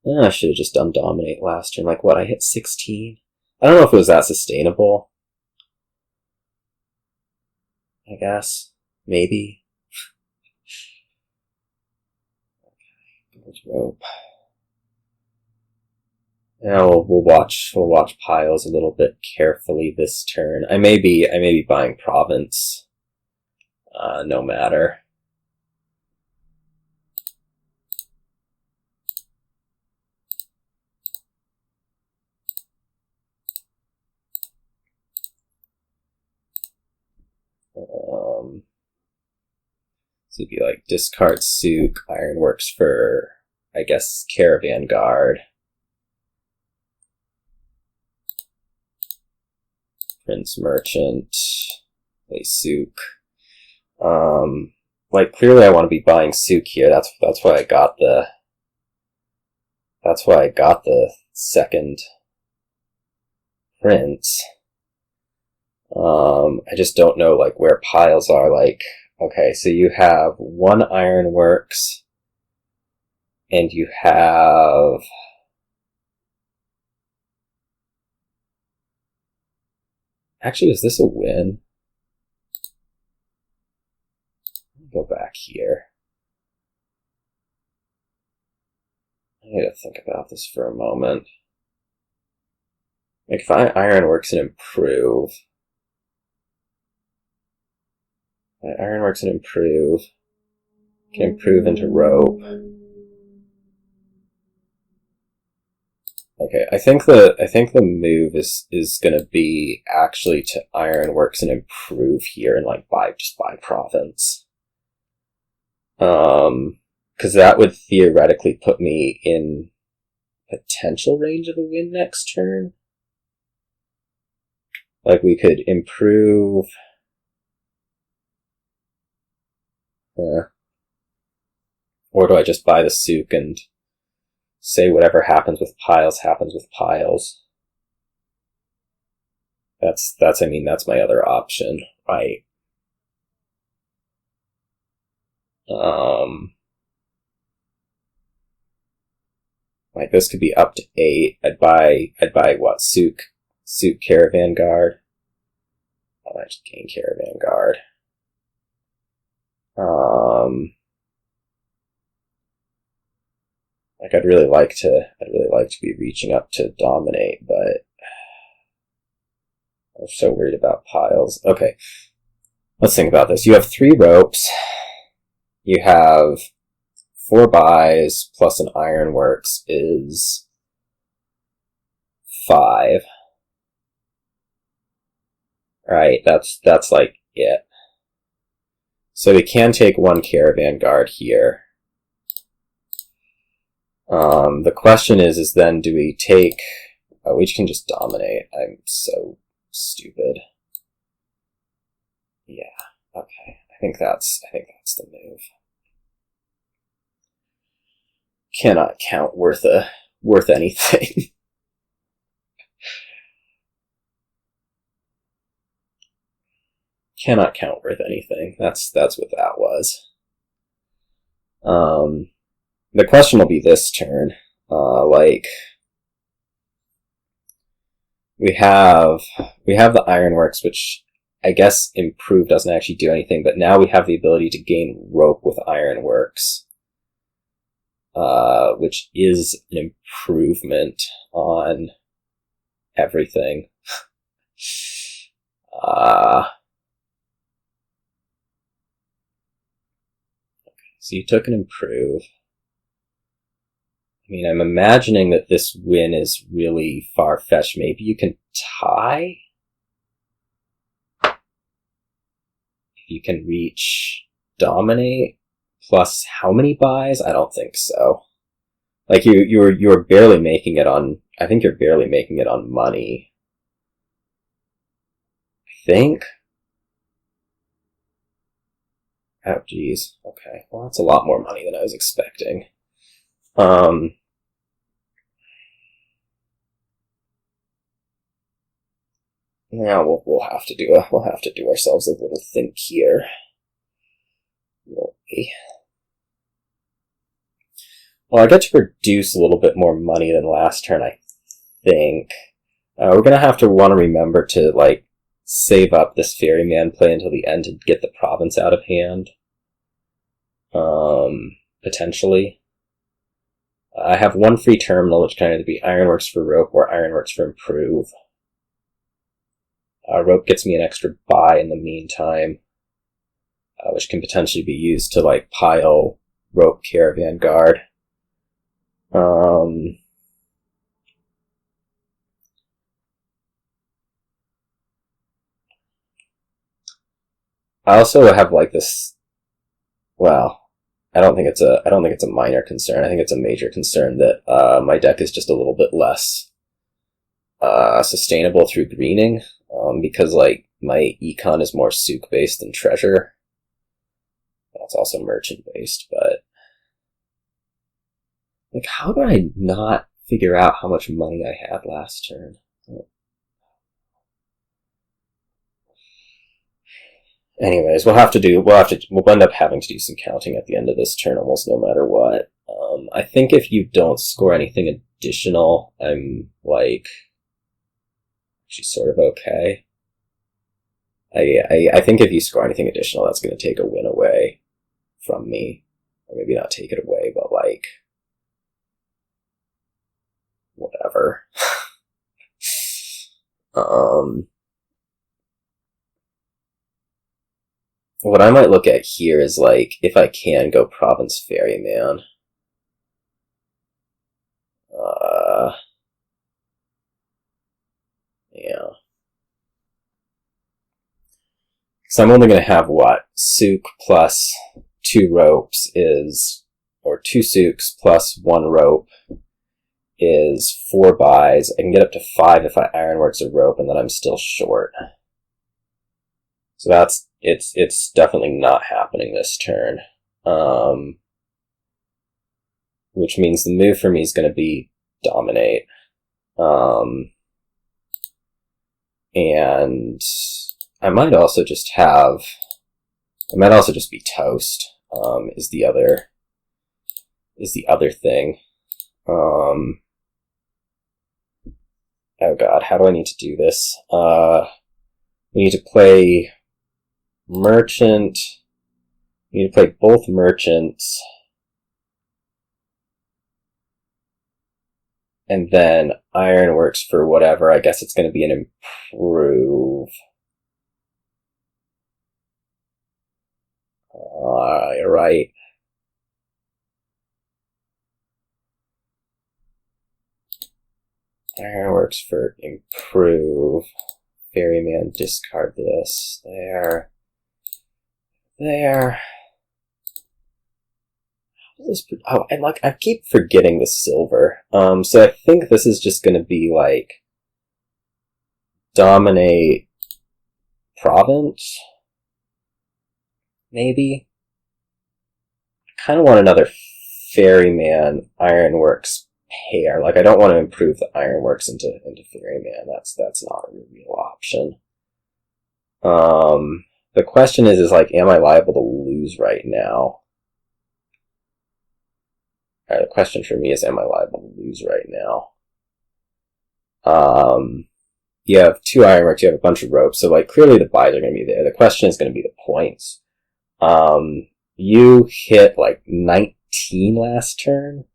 I should have just done Dominate last turn. Like, what, I hit 16? I don't know if it was that sustainable. I guess. Maybe. Okay, rope. Now we'll watch piles a little bit carefully this turn. I may be buying Province. No matter. So it'd be like discard Souk, Ironworks for, I guess, Caravan Guard. Prince Merchant, play Souk. Like clearly I want to be buying Souk here. That's why I got the second Prince. I just don't know like where piles are. Like, okay, so you have one Ironworks, and you have actually, is this a win? Let me go back here. I need to think about this for a moment. Like if I Ironworks and improve. Ironworks and improve. Can improve into rope. Okay, I think the move is gonna be actually to Ironworks and improve here and like buy Province. Because that would theoretically put me in potential range of a win next turn. Like we could improve. Or do I just buy the Souk and say whatever happens with piles happens with piles? That's my other option, right? Like this could be up to 8. I'd buy what? Souk Caravan Guard. I might just gain Caravan Guard. Like I'd really like to be reaching up to Dominate, but I'm so worried about piles. Okay, let's think about this. You have 3 ropes. You have 4 buys plus an Ironworks is 5. Right, that's like it. So we can take 1 Caravan Guard here. The question is then do we take... Oh, we can just Dominate. I'm so stupid. Yeah, okay. I think that's the move. Cannot count worth anything. Cannot count worth anything. That's what that was. The question will be this turn. Like we have the Ironworks, which I guess improve doesn't actually do anything, but now we have the ability to gain rope with Ironworks, which is an improvement on everything. So you took an improve. I mean, I'm imagining that this win is really far-fetched. Maybe you can tie? If you can reach dominate plus how many buys? I don't think so. Like, you're barely making it on... I think you're barely making it on money. I think? Oh, geez. Okay. Well, that's a lot more money than I was expecting. Now we'll have to do ourselves a little think here. Won't we? Well, I get to produce a little bit more money than last turn, I think. We're gonna have to want to remember to, like, save up this Ferryman play until the end to get the province out of hand. Potentially. I have one free terminal, which can either be Ironworks for Rope or Ironworks for Improve. Rope gets me an extra buy in the meantime, which can potentially be used to, like, pile Rope Caravan Guard. I also have, like, this... Well, I don't think it's a minor concern. I think it's a major concern that my deck is just a little bit less sustainable through greening, because, like, my econ is more Souk based than treasure. It's also merchant based, but, like, how do I not figure out how much money I had last turn? Anyways, we'll end up having to do some counting at the end of this turn almost no matter what. I think if you don't score anything additional, I'm, like, actually sort of okay. I think if you score anything additional, that's going to take a win away from me. Or maybe not take it away, but, like, whatever. What I might look at here is, like, if I can go Province Ferryman. Yeah. So I'm only going to have, what? Souk plus 2 ropes is... Or 2 Souks plus 1 rope is 4 buys. I can get up to 5 if I Ironworks a rope, and then I'm still short. So that's... It's definitely not happening this turn. Which means the move for me is going to be Dominate. And I might also just be Toast, is the other thing. Oh god, how do I need to do this? We need to play Merchant. We need to play both Merchants. And then Ironworks for whatever. I guess it's going to be an Improve. You're right. Ironworks for Improve. Ferryman, discard this. There. Oh, and, like, I keep forgetting the silver. So I think this is just going to be, like, Dominate Province? Maybe? I kind of want another Ferryman Ironworks pair. Like, I don't want to improve the Ironworks into Ferryman. That's not a real option. The question is, like, am I liable to lose right now? The question for me is, am I liable to lose right now? You have 2 Ironworks, you have a bunch of ropes, so, like, clearly the buys are going to be there. The question is going to be the points. You hit, like, 19 last turn,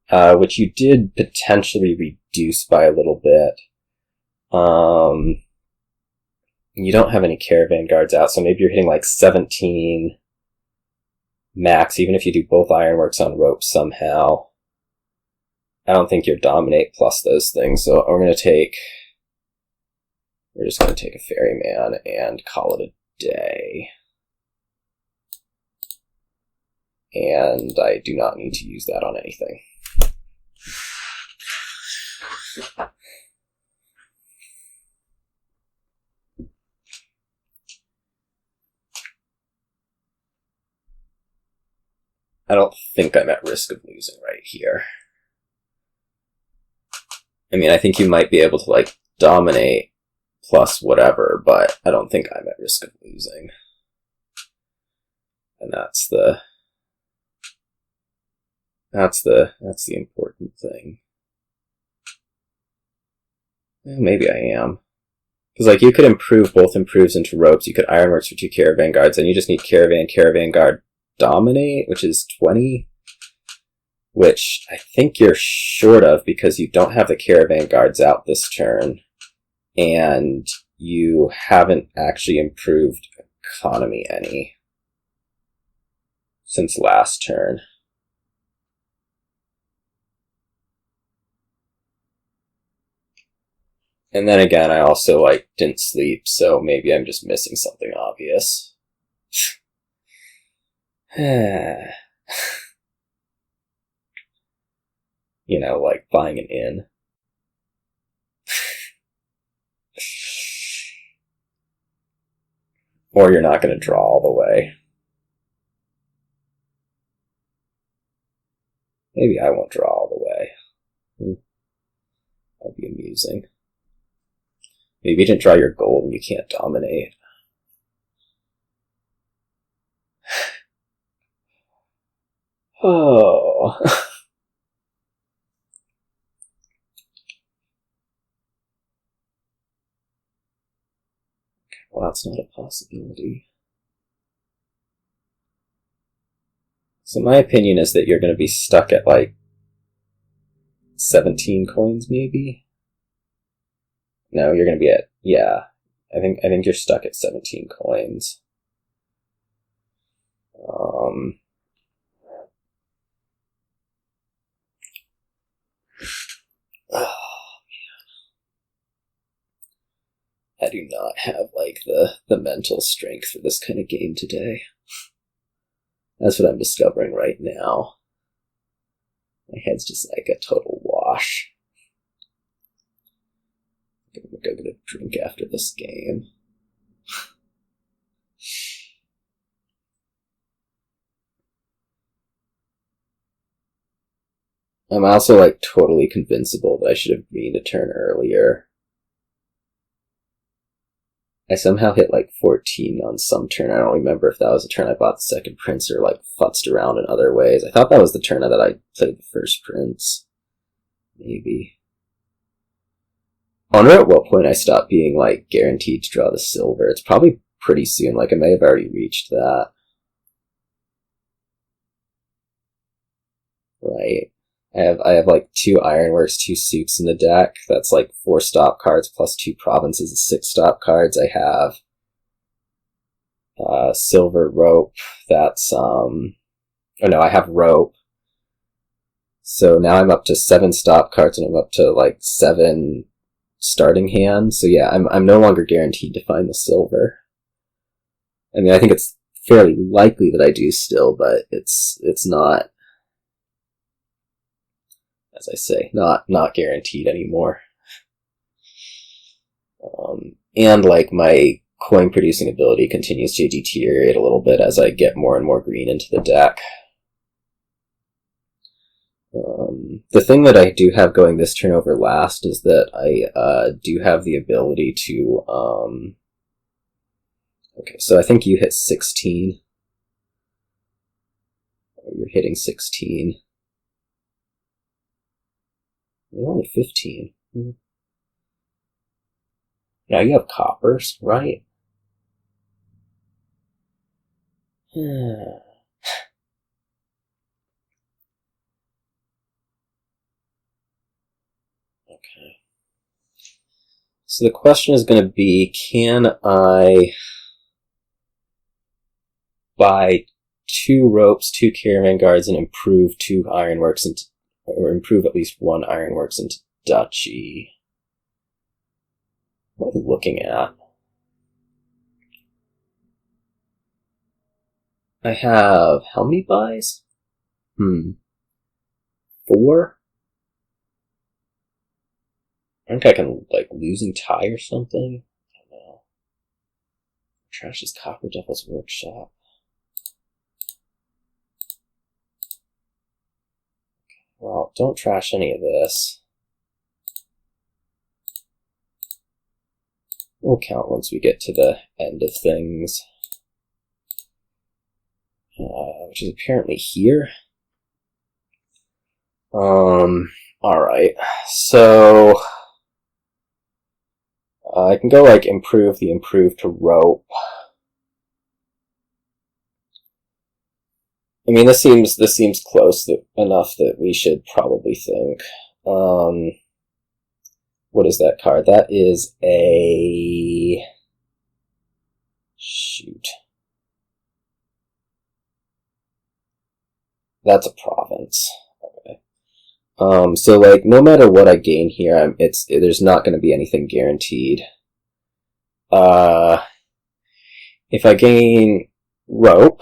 which you did potentially reduce by a little bit. You don't have any Caravan Guards out, so maybe you're hitting, like, 17. max, even if you do both ironworks on rope somehow. I don't think you're dominate plus those things, so we're just going to take a Ferryman and call it a day. And I do not need to use that on anything. I don't think I'm at risk of losing right here. I mean, I think you might be able to, like, dominate plus whatever, but I don't think I'm at risk of losing. And that's the important thing. Maybe I am. Because, like, you could improve both improves into ropes. You could ironworks for 2 caravan guards, and you just need caravan guard dominate, which is 20. Which I think you're short of because you don't have the caravan guards out this turn. And you haven't actually improved economy any since last turn. And then again, I also, like, didn't sleep, so maybe I'm just missing something obvious. You know, like buying an inn. Or you're not going to draw all the way. Maybe I won't draw all the way. That'll be amusing. Maybe you didn't draw your gold and you can't dominate. Oh. Well, that's not a possibility. So my opinion is that you're going to be stuck at, like, 17 coins, maybe? No, you're going to be at, yeah. I think you're stuck at 17 coins. Oh, I do not have, like, the mental strength for this kind of game today. That's what I'm discovering right now. My head's just like a total wash. I'm gonna go get a drink after this game. I'm also, like, totally convincible that I should have greened a turn earlier. I somehow hit, like, 14 on some turn. I don't remember if that was the turn I bought the second prince or, like, futzed around in other ways. I thought that was the turn that I played the first prince. Maybe. I wonder at what point I stopped being, like, guaranteed to draw the silver. It's probably pretty soon. Like, I may have already reached that. Right. I have like 2 ironworks, 2 Souks in the deck. That's like 4 stop cards plus 2 provinces is 6 stop cards. I have silver rope. That's I have rope. So now I'm up to 7 stop cards and I'm up to like 7 starting hands. So yeah, I'm no longer guaranteed to find the silver. I mean, I think it's fairly likely that I do still, but it's not, as I say, not guaranteed anymore. And like my coin producing ability continues to deteriorate a little bit as I get more and more green into the deck. The thing that I do have going this turn over last is that I do have the ability to okay, so I think you hit 16. You're hitting 16. You're only 15. Mm-hmm. Now you have coppers, right? Okay. So the question is going to be, can I buy 2 ropes, 2 caravan guards, and improve 2 ironworks into, or improve at least 1 ironworks into duchy. What am I looking at? I have how many buys? 4? I think I can, like, losing tie or something? I don't know. Trash this Copper Devil's Workshop. Well, don't trash any of this. We'll count once we get to the end of things. Which is apparently here. Alright. So I can go like improve to rope. I mean, this seems close enough that we should probably think. What is that card? That is a... Shoot. That's a province. Okay. So like, no matter what I gain here, there's not going to be anything guaranteed. If I gain rope,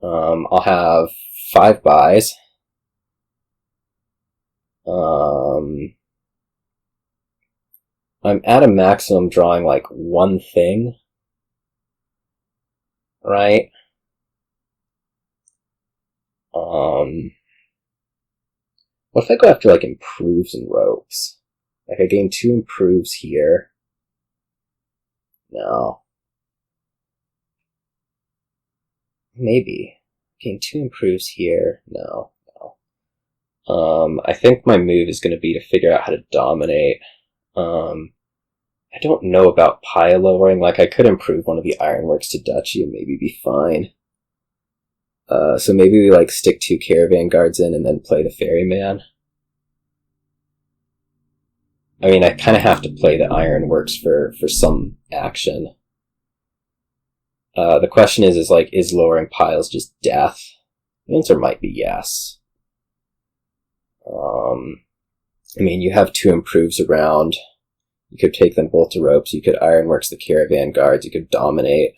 I'll have 5 buys. I'm at a maximum drawing like 1 thing. Right? What if I go after like improves and ropes? Like I gain 2 improves here. No. Maybe. Gain 2 improves here. No. I think my move is going to be to figure out how to dominate. I don't know about pile lowering. Like I could improve one of the ironworks to duchy and maybe be fine. So maybe we like stick 2 caravan guards in and then play the ferryman. I mean, I kind of have to play the ironworks for some action. The question is like, is lowering piles just death? The answer might be yes. I mean, you have 2 improves around. You could take them both to ropes. You could ironworks the caravan guards. You could dominate.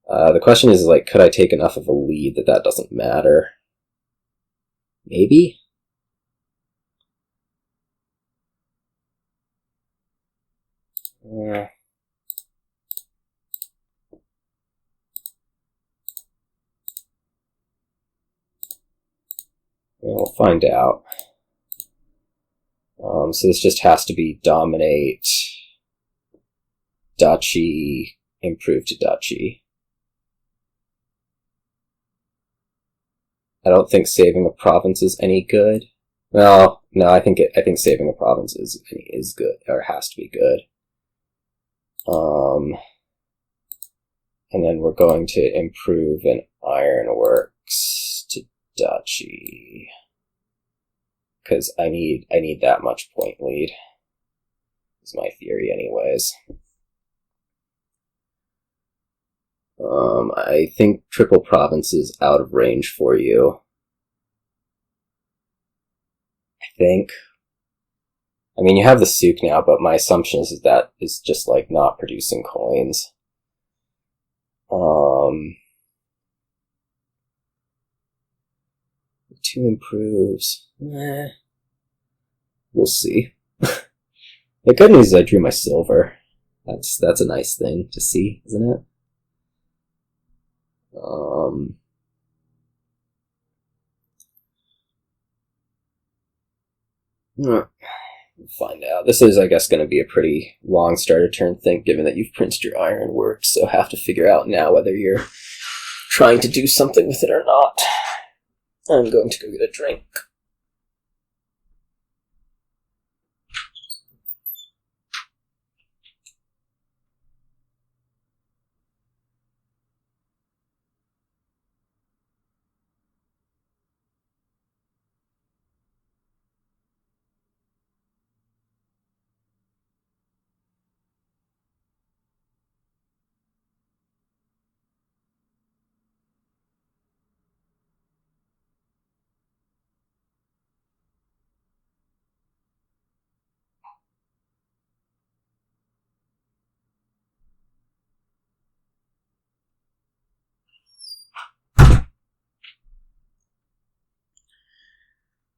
The question is, like, could I take enough of a lead that doesn't matter? Maybe? We'll find out. So this just has to be dominate, duchy, improve to duchy. I don't think saving a province is any good. Well, no, I think saving a province is good, or has to be good. And then we're going to improve an ironworks to duchy. Because I need that much point lead. Is my theory anyways. I think triple province is out of range for you. I think. I mean, you have the Souk now, but my assumption is that is just like not producing coins. 2 improves. We'll see. The good news is I drew my silver. That's a nice thing to see, isn't it? We'll find out. This is, I guess, going to be a pretty long starter turn thing, given that you've printed your ironworks, so have to figure out now whether you're trying to do something with it or not. I'm going to go get a drink.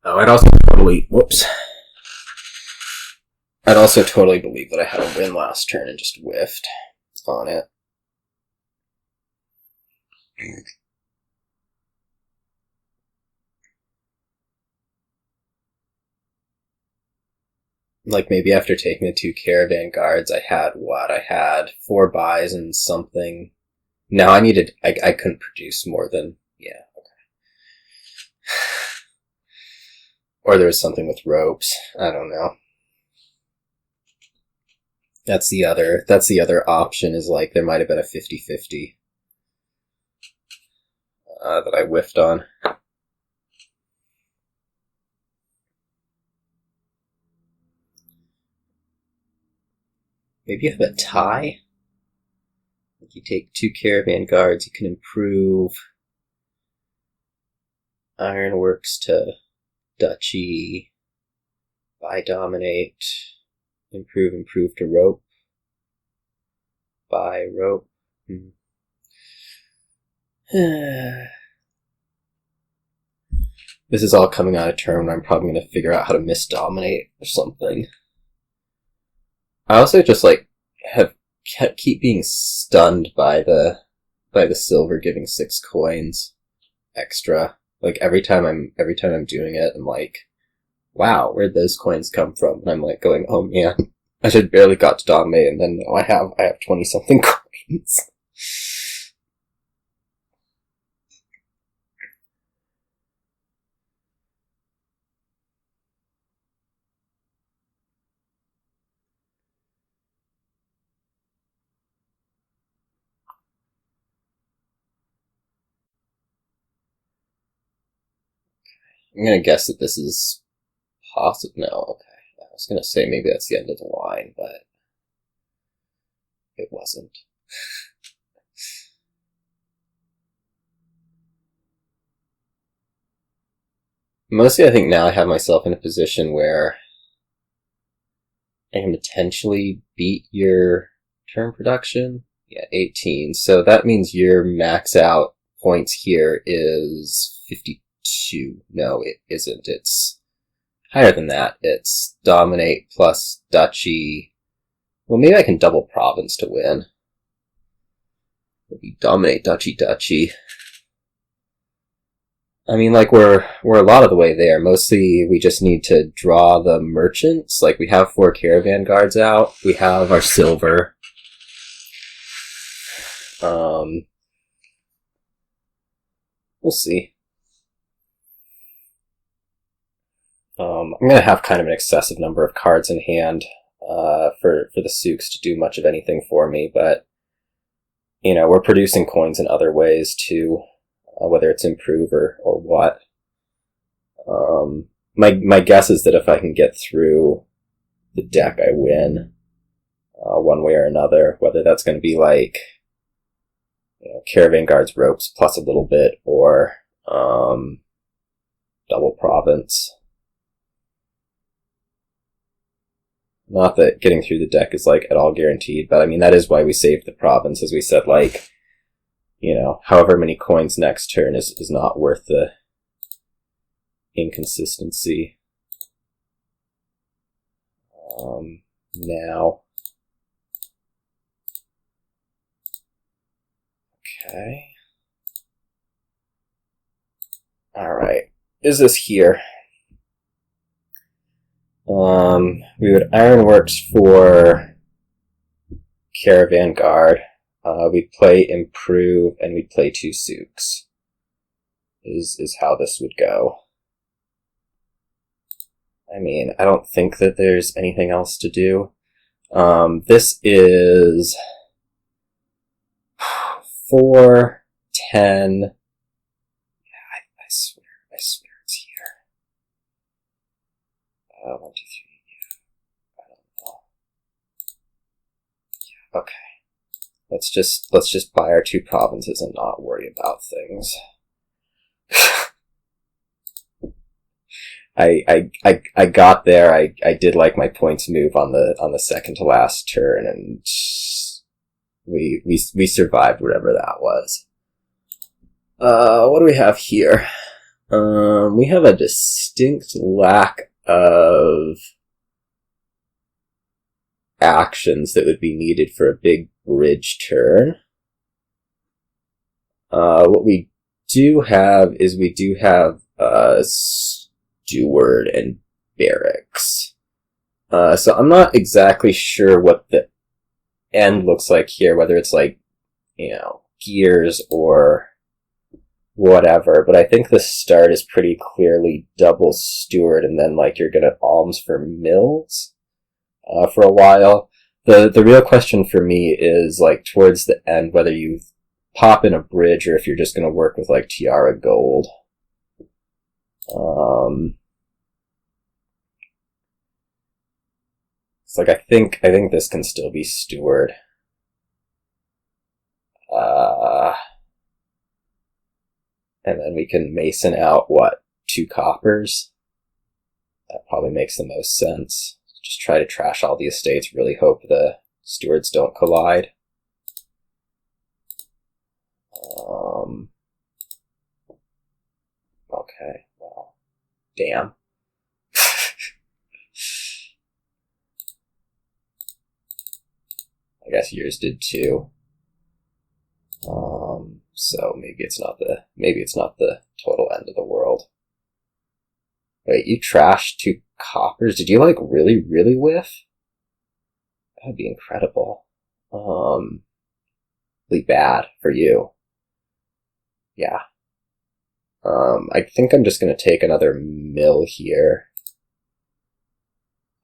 Oh, I'd also totally... Whoops. I'd also totally believe that I had a win last turn and just whiffed on it. Like, maybe after taking the 2 Caravan guards, I had what? I had 4 buys and something. No, I needed... I couldn't produce more than... Yeah, okay. Or there was something with ropes. I don't know. That's the other option, is like, there might have been a 50-50 that I whiffed on. Maybe you have a tie? Like, you take 2 Caravan guards, you can improve Ironworks to Duchy, buy Dominate, improve to Rope, buy Rope. This is all coming out of turn when I'm probably going to figure out how to misdominate or something. I also just, like, keep being stunned by the silver giving 6 coins extra. Like, every time I'm doing it, I'm like, wow, where'd those coins come from? And I'm like going, oh man, I should barely got to dominate, and then I have 20 something coins. I'm gonna guess that this is possible. No, okay. I was gonna say maybe that's the end of the line, but it wasn't. Mostly, I think now I have myself in a position where I can potentially beat your turn production. Yeah, 18. So that means your max out points here is 52. No, it isn't. It's higher than that. It's Dominate plus Duchy. Well, maybe I can double Province to win. Maybe Dominate, Duchy. I mean, like, we're a lot of the way there. Mostly, we just need to draw the merchants. Like, we have 4 Caravan guards out. We have our silver. We'll see. I'm gonna have kind of an excessive number of cards in hand, for the Souks to do much of anything for me, but, you know, we're producing coins in other ways too, whether it's improve or what. My guess is that if I can get through the deck, I win, one way or another, whether that's gonna be like, you know, Caravan guards ropes plus a little bit, or, double Province. Not that getting through the deck is, like, at all guaranteed, but I mean, that is why we saved the Province, as we said, like, you know, however many coins next turn is not worth the inconsistency. Now. Okay. Alright. Is this here? We would Ironworks for Caravan Guard. We'd play Improve, and we'd play 2 Souks. Is how this would go. I mean, I don't think that there's anything else to do. This is 4, 10. Yeah, I swear it's here. 1, 2, 3. Yeah, I don't know. Yeah, okay. Let's just buy our 2 provinces and not worry about things. I got there. I did like my points move on the second to last turn, and we survived whatever that was. What do we have here? We have a distinct lack of actions that would be needed for a big bridge turn. What we do have is we do have Steward and Barracks. So I'm not exactly sure what the end looks like here, whether it's like, you know, gears or whatever, but I think the start is pretty clearly double Steward, and then like you're gonna Alms for mills for a while. The real question for me is like towards the end whether you pop in a bridge or if you're just gonna work with like Tiara gold. It's like I think this can still be Steward. And then we can mason out, what, 2 coppers? That probably makes the most sense. Just try to trash all the estates, really hope the stewards don't collide. Okay, well, damn. I guess yours did too. So maybe it's not the total end of the world. Wait, you trashed 2 coppers? Did you like really whiff? That'd be incredible. Really bad for you. Yeah. I think I'm just gonna take another mill here.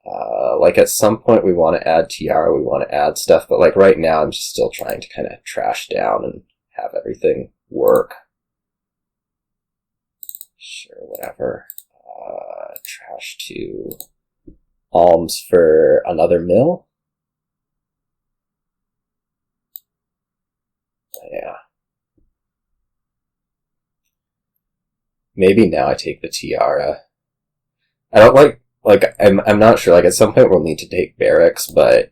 Like at some point we want to add Tiara, we want to add stuff, but like right now I'm just still trying to kind of trash down and have everything work. Sure, whatever. Trash 2 Alms for another mill. Yeah. Maybe now I take the Tiara. I don't like I'm not sure, like at some point we'll need to take Barracks, but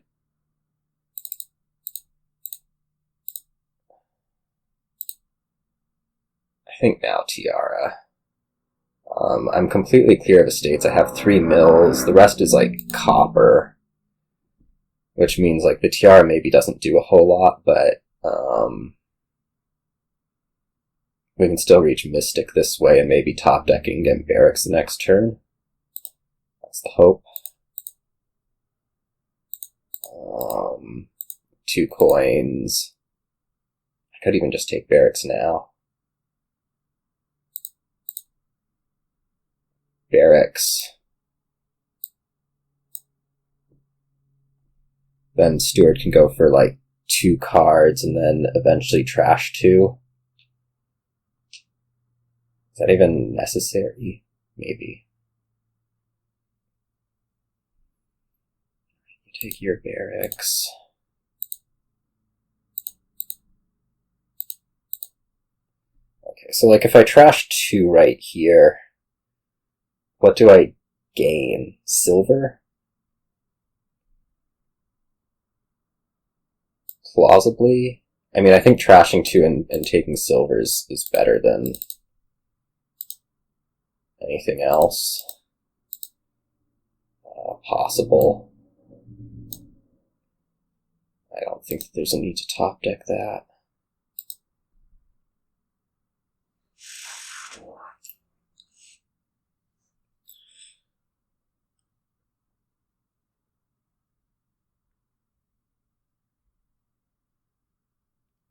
I think now Tiara. I'm completely clear of estates. I have 3 mills. The rest is like copper, which means like the Tiara maybe doesn't do a whole lot, but we can still reach Mystic this way and maybe top decking and Barracks the next turn. That's the hope. 2 coins. I could even just take Barracks now. Barracks. Then Steward can go for like 2 cards and then eventually trash 2. Is that even necessary? Maybe. You take your Barracks. Okay, so like if I trash 2 right here, what do I gain? Silver? Plausibly? I mean, I think trashing 2 and taking silver is better than anything else possible. I don't think that there's a need to top deck that.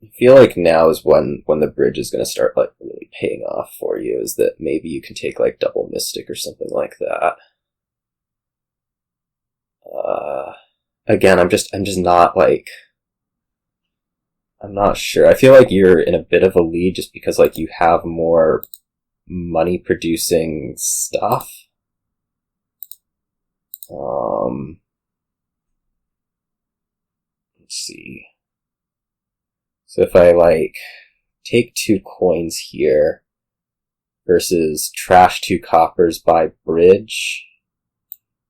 I feel like now is when the bridge is going to start like really paying off for you, is that maybe you can take like double Mystic or something like that. Again, I'm just not like, I'm not sure. I feel like you're in a bit of a lead just because like you have more money producing stuff. Let's see. So if I like take 2 coins here versus trash 2 coppers by bridge,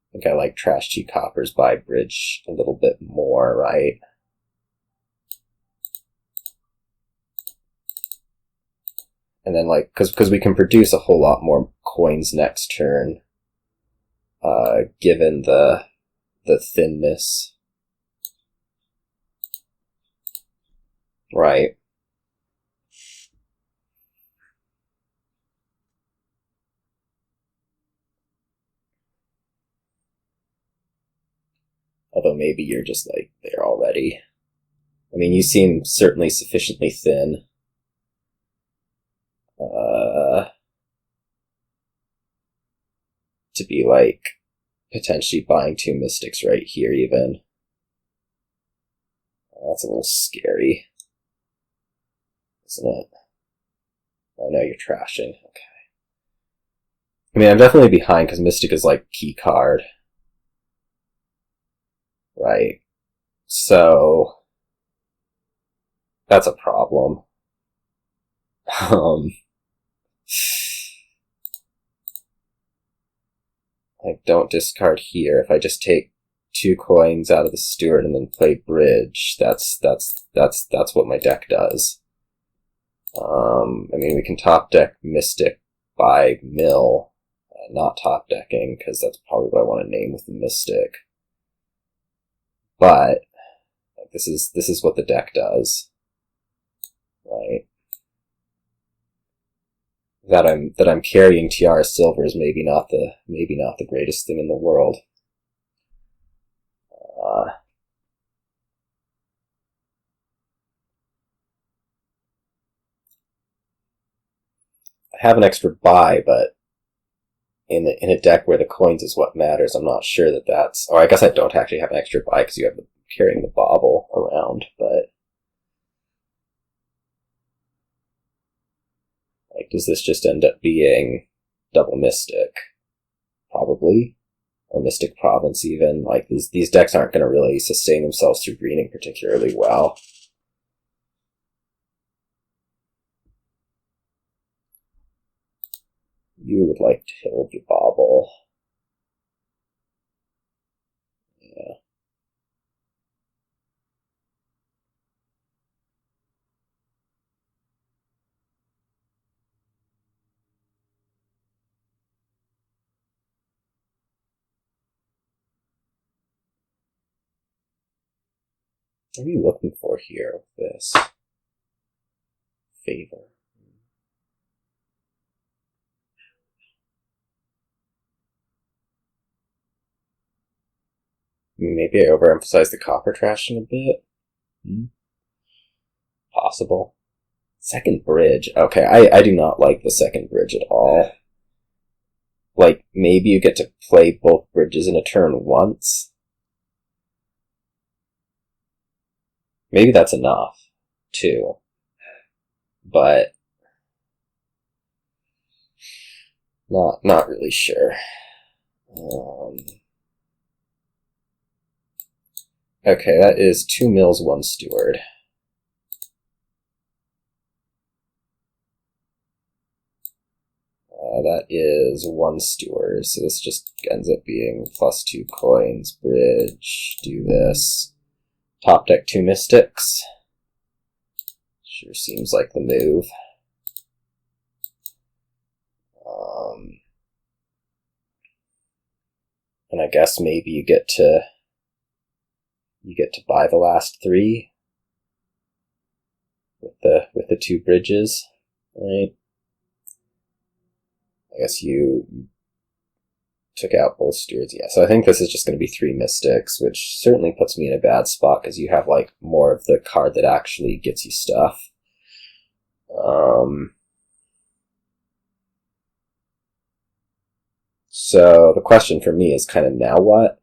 I think I like trash 2 coppers by bridge a little bit more, right? And then, like, because we can produce a whole lot more coins next turn, given the thinness. Right. Although maybe you're just, like, there already. I mean, you seem certainly sufficiently thin. To be, like, potentially buying 2 mystics right here, even. That's a little scary. Isn't it? Oh no, you're trashing. Okay. I mean, I'm definitely behind because Mystic is, like, key card. Right. So that's a problem. Like, don't discard here. If I just take 2 coins out of the Steward and then play bridge, that's what my deck does. I mean, we can top deck Mystic by mill, not top decking, because that's probably what I want to name with the Mystic. But like, this is what the deck does, right? That I'm carrying Tiara Silver is maybe not the greatest thing in the world. I have an extra buy, but in a deck where the coins is what matters, I'm not sure that that's. Or I guess I don't actually have an extra buy because you have carrying the Bauble around, but. Like, does this just end up being double Mystic? Probably. Or Mystic Province, even. Like, these decks aren't going to really sustain themselves through greening particularly well. You would like to hold your Bauble. Yeah. What are you looking for here with this? Favor. Maybe I overemphasized the copper trashing a bit. Possible. Second bridge. Okay, I do not like the second bridge at all. Like, maybe you get to play both bridges in a turn once. Maybe that's enough, too. But not really sure. Okay, that is 2 mills, 1 Steward. That is 1 Steward, so this just ends up being +2 coins, bridge, do this. Top deck 2 mystics. Sure seems like the move. And I guess maybe you get to buy the last 3 with the 2 bridges, right? I guess you took out both Stewards, yeah. So I think this is just going to be 3 mystics, which certainly puts me in a bad spot because you have like more of the card that actually gets you stuff. So the question for me is kind of now what?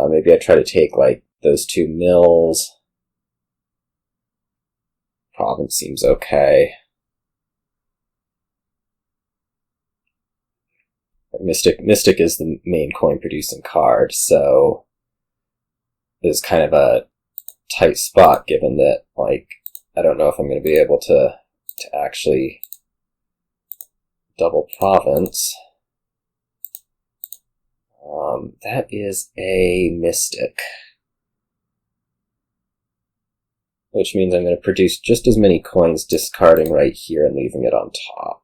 Maybe I try to take like those 2 mills. Province seems okay. Mystic is the main coin producing card, so it's kind of a tight spot given that, like, I don't know if I'm going to be able to actually double province. That is a mystic. which means I'm going to produce just as many coins, discarding right here and leaving it on top.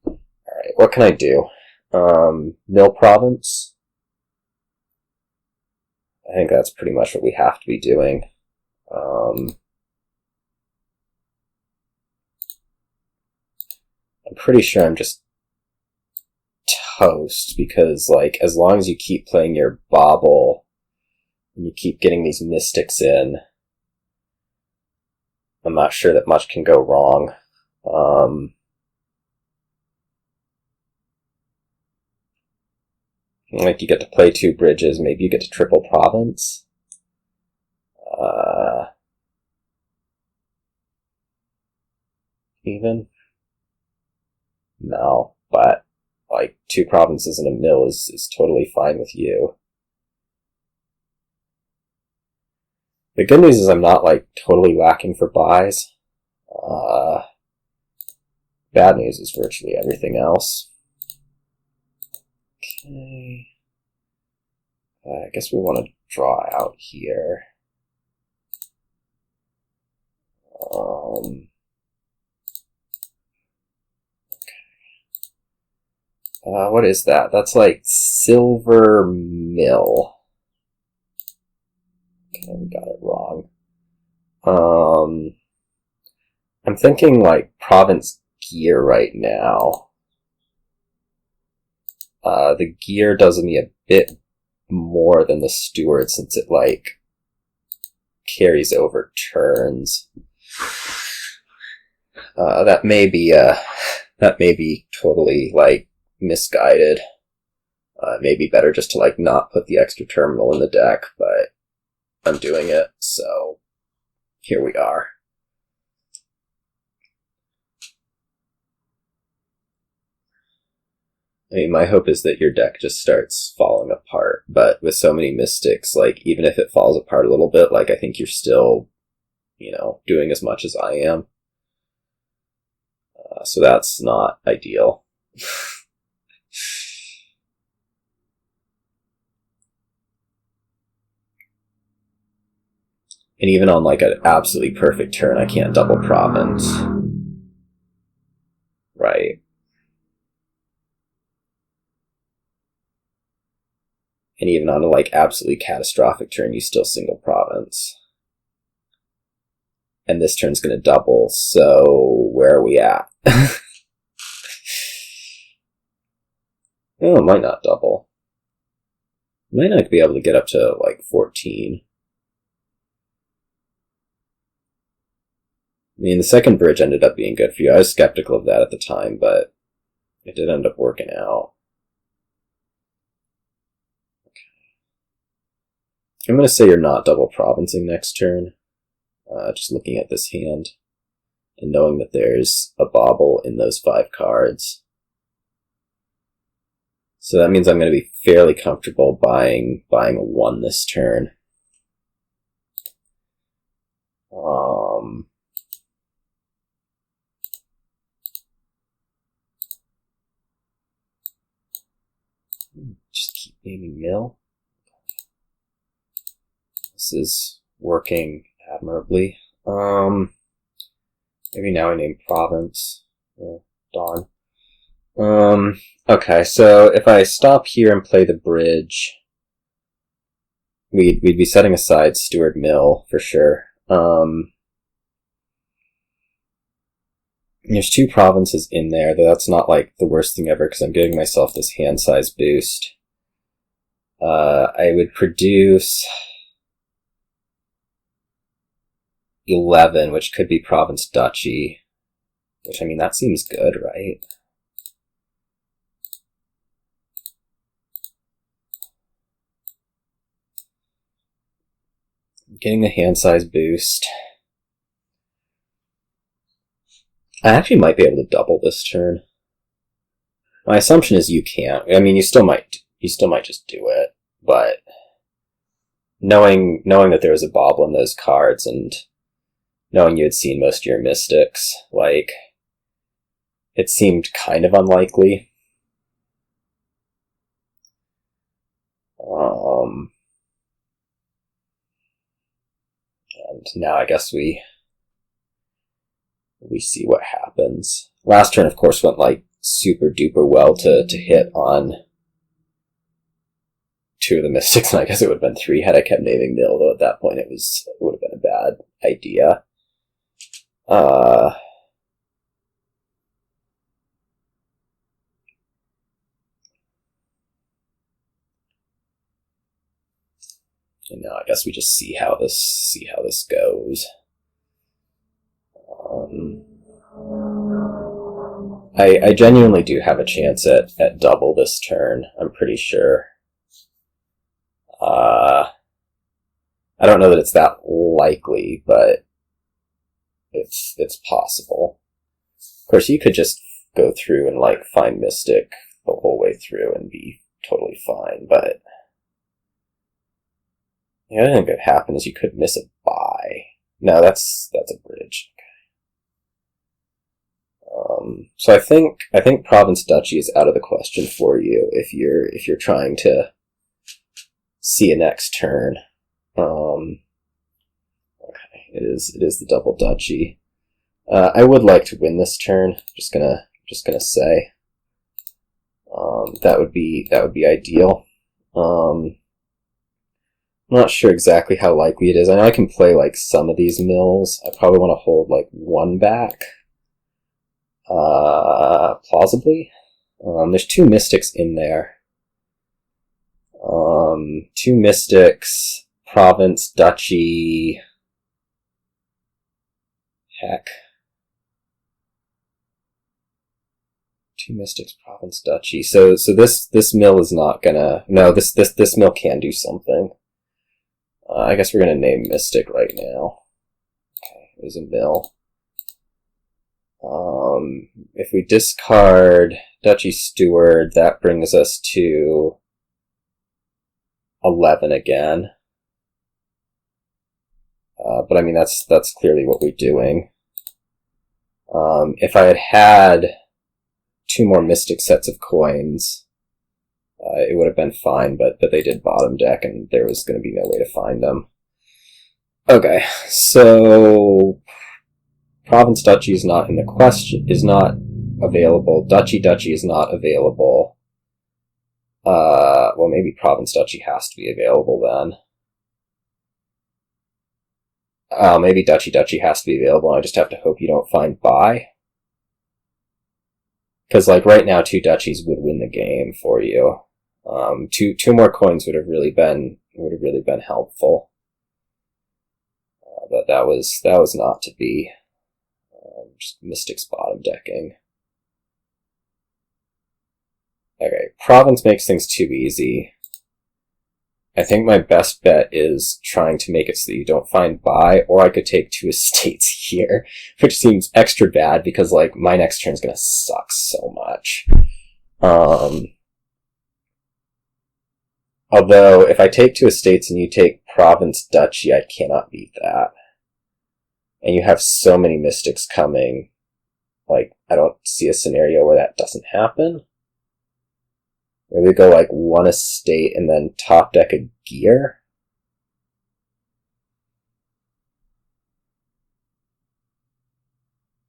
Alright, what can I do? Mill province? I think that's pretty much what we have to be doing. I'm pretty sure I'm just toast, because, like, as long as you keep playing your Bauble, and you keep getting these mystics in, I'm not sure that much can go wrong. Like, you get to play 2 bridges, maybe you get to triple province. Even? No, but, like, 2 provinces and a mill is totally fine with you. The good news is I'm not, like, totally lacking for buys. Bad news is virtually everything else. Okay. I guess we want to draw out here. Okay. What is that? That's like silver mill. Okay, we got it wrong. I'm thinking like province gear right now. The gear does me a bit more than the steward, since it like carries over turns. That may be totally like misguided. It may be better just to like not put the extra terminal in the deck, but I'm doing it, so here we are. I mean, my hope is that your deck just starts falling apart, but with so many mystics, like, even if it falls apart a little bit, like, I think you're still, you know, doing as much as I am. So that's not ideal. And even on, like, an absolutely perfect turn, I can't double province. Right. And even on a, like, absolutely catastrophic turn, you still single province. And this turn's going to double, so where are we at? Oh, it might not double. Might not be able to get up to, like, 14. I mean, the second bridge ended up being good for you. I was skeptical of that at the time, but it did end up working out. I'm going to say you're not double provincing next turn. Just looking at this hand and knowing that there's a Bauble in those 5 cards. So that means I'm going to be fairly comfortable buying a 1 this turn. Just keep naming mill. This is working admirably. Maybe now I name province. Darn. Okay, so if I stop here and play the bridge, we'd be setting aside Steward Mill for sure. There's 2 provinces in there, though that's not like the worst thing ever, because I'm giving myself this hand size boost. I would produce 11, which could be province duchy, which, I mean, that seems good, right? Getting the hand size boost. I actually might be able to double this turn. My assumption is you can't. I mean, you still might just do it, but knowing that there was a Bauble in those cards and knowing you had seen most of your mystics, like, it seemed kind of unlikely. And now I guess we see what happens. Last turn, of course, went like super duper well to hit on 2 of the Mystics, and I guess it would have been 3 had I kept naming Mill, though at that point it would have been a bad idea. And now I guess we just see how this goes. I genuinely do have a chance at double this turn, I'm pretty sure. I don't know that it's that likely, but it's possible. Of course, you could just go through and like find Mystic the whole way through and be totally fine, but the other thing that could happen is you could miss a buy. No, that's a bridge. So I think Province Duchy is out of the question for you if you're trying to see a next turn. Okay, it is the double duchy. I would like to win this turn. Just gonna say that would be ideal. I'm not sure exactly how likely it is. I know I can play like some of these mills. I probably want to hold like 1 back. Plausibly. There's 2 Mystics in there. 2 Mystics, Province, Duchy. Heck. 2 Mystics, Province, Duchy. So this mill is not gonna. No, this mill can do something. I guess we're gonna name Mystic right now. Okay, there's a mill. If we discard Duchy Steward, that brings us to 11 again. But I mean, that's clearly what we're doing. If I had had 2 more Mystic sets of coins, it would have been fine, but they did bottom deck, and there was going to be no way to find them. Okay, so Province Duchy is not in the question, is not available. Duchy is not available. Well, maybe Province Duchy has to be available then. Maybe Duchy has to be available, and I just have to hope you don't find buy. Because, like, right now, 2 duchies would win the game for you. Two more coins would have really been helpful. But that was not to be. Just Mystic's bottom decking. Okay, Province makes things too easy. I think my best bet is trying to make it so that you don't find buy, or I could take 2 estates here, which seems extra bad because, like, my next turn's gonna suck so much. Although, if I take 2 estates and you take Province Duchy, I cannot beat that. And you have so many Mystics coming, like, I don't see a scenario where that doesn't happen. Maybe go like 1 estate and then top deck a gear.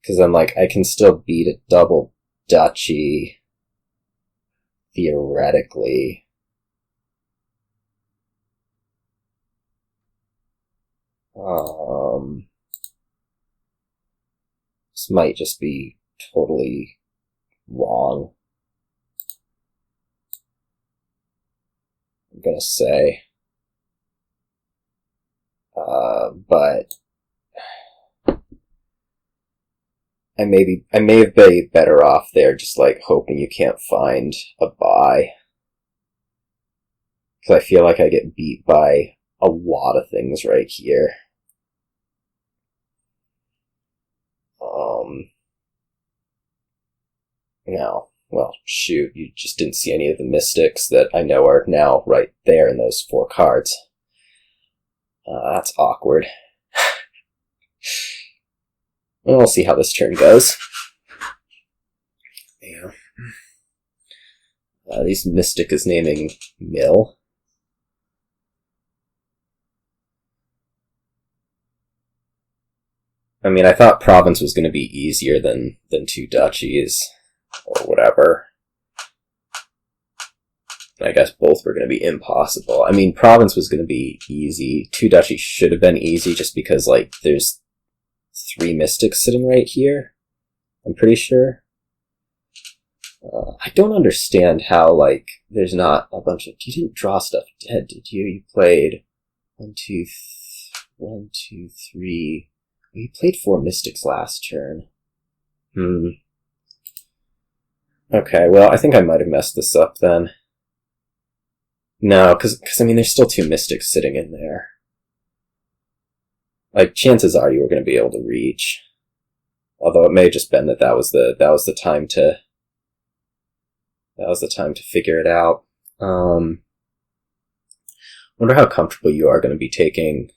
Because then, like, I can still beat a double duchy, theoretically. This might just be totally wrong. I'm gonna say. But I may have been better off there, just like hoping you can't find a buy. Because I feel like I get beat by a lot of things right here. No. Well, shoot, you just didn't see any of the Mystics that I know are now right there in those 4 cards. That's awkward. Well, we'll see how this turn goes. Yeah. These Mystic is naming Mill. I mean, I thought province was going to be easier than 2 duchies, or whatever. I guess both were going to be impossible. I mean, province was going to be easy. 2 duchies should have been easy just because, like, there's 3 mystics sitting right here. I'm pretty sure. I don't understand how, like, there's not a bunch of... You didn't draw stuff dead, did you? You played 1, 2, 3... Well, you played 4 mystics last turn. Okay, well, I think I might have messed this up then. No, because I mean, there's still 2 mystics sitting in there. Like, chances are you were going to be able to reach. Although it may have just been that was the time to... That was the time to figure it out. Wonder how comfortable you are going to be taking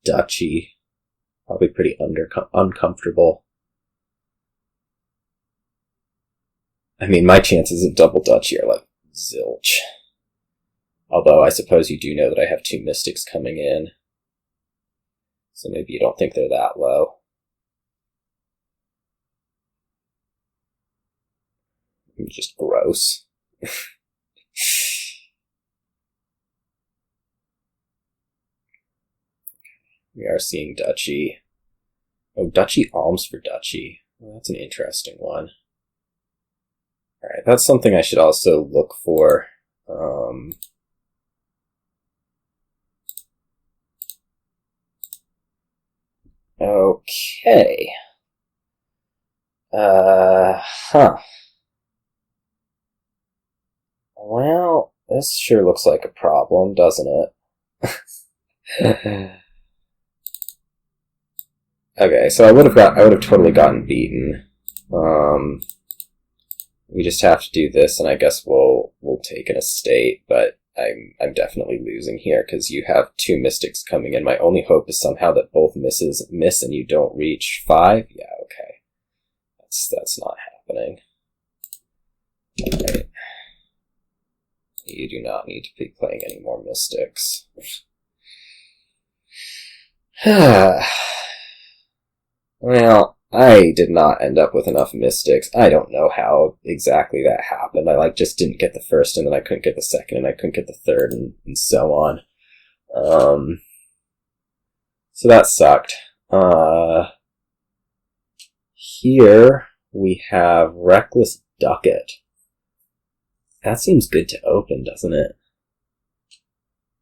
duchy. Probably pretty uncomfortable. I mean, my chances of double duchy are like zilch. Although I suppose you do know that I have 2 mystics coming in. So maybe you don't think they're that low. Just gross. We are seeing duchy. Oh, duchy alms for duchy. Well, that's an interesting one. Alright, that's something I should also look for. Okay. Well, this sure looks like a problem, doesn't it? Okay, so I would have totally gotten beaten. We just have to do this, and I guess we'll take an estate, but I'm definitely losing here because you have 2 mystics coming in. My only hope is somehow that both miss and you don't reach 5. Yeah, okay. That's not happening. Alright. You do not need to be playing any more mystics. Well, I did not end up with enough mystics. I don't know how exactly that happened. I just didn't get the first, and then I couldn't get the second, and I couldn't get the third, and so on. So that sucked. Here we have Reckless Ducat. That seems good to open, doesn't it?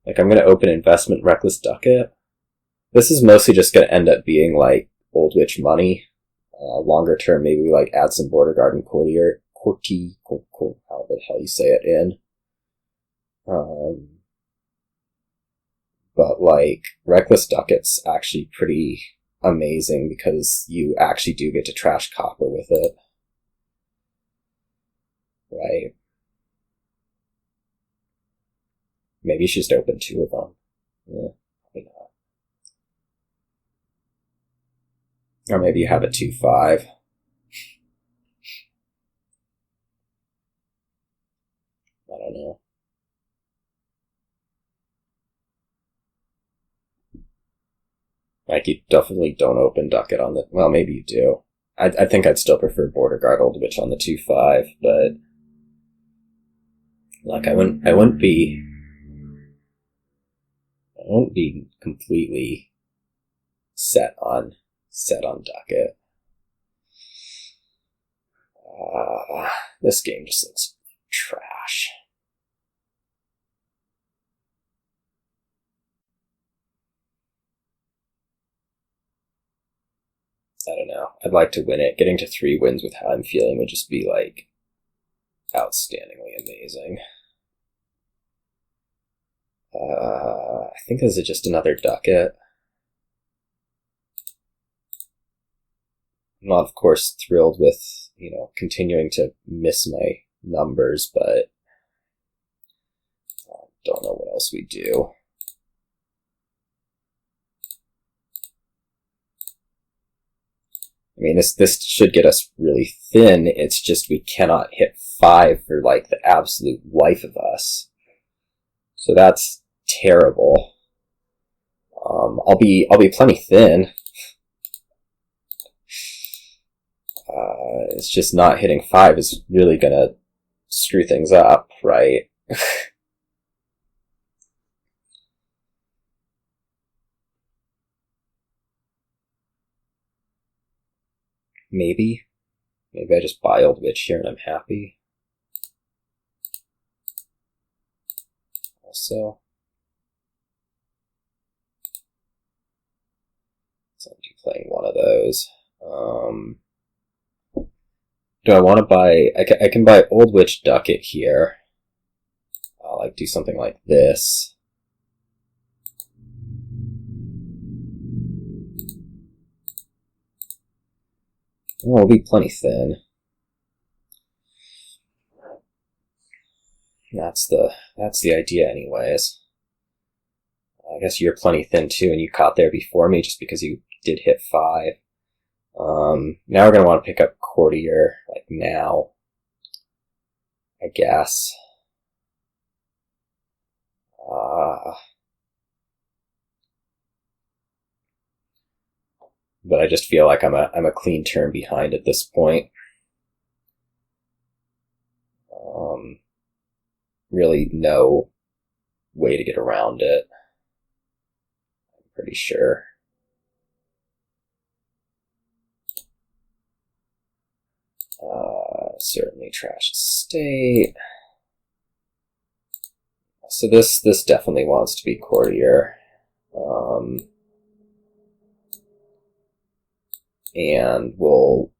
Like, I'm going to open Investment Reckless Ducat. This is mostly just going to end up being, like, Old Witch money. Longer term, maybe we, like, add some Border Guard and Courtier, how the hell you say it, in. But, like, Reckless Ducat's actually pretty amazing because you actually do get to trash copper with it. Right? Maybe you should just open 2 of them. Yeah, probably not. Or maybe you have a 2-5. I don't know. Like, you definitely don't open Ducat on the... Well, maybe you do. I think I'd still prefer Border Guard Old Witch on the 2-5, but... Like, I wouldn't be completely set on Ducat. This game just looks trash. I don't know. I'd like to win it. Getting to 3 wins with how I'm feeling would just be, like, outstandingly amazing. I think this is just another Ducat. I'm not, of course, thrilled with, continuing to miss my numbers, but I don't know what else we do. I mean, this should get us really thin. It's just we cannot hit 5 for, like, the absolute life of us. So that's terrible. I'll be plenty thin It's just not hitting 5 is really gonna screw things up, right? Maybe I just buy Old Witch here and I'm happy. Also, so I'm playing one of those. Do I want to buy? I can buy Old Witch Ducat here. I'll like do something like this. Oh, it'll be plenty thin. That's the idea, anyways. I guess you're plenty thin too, and you caught there before me just because you did hit 5. Now we're gonna want to pick up Courtier, like now, I guess. But I just feel like I'm a clean turn behind at this point. Really no way to get around it, I'm pretty sure. Certainly trashed state. So this definitely wants to be Courtier. And we'll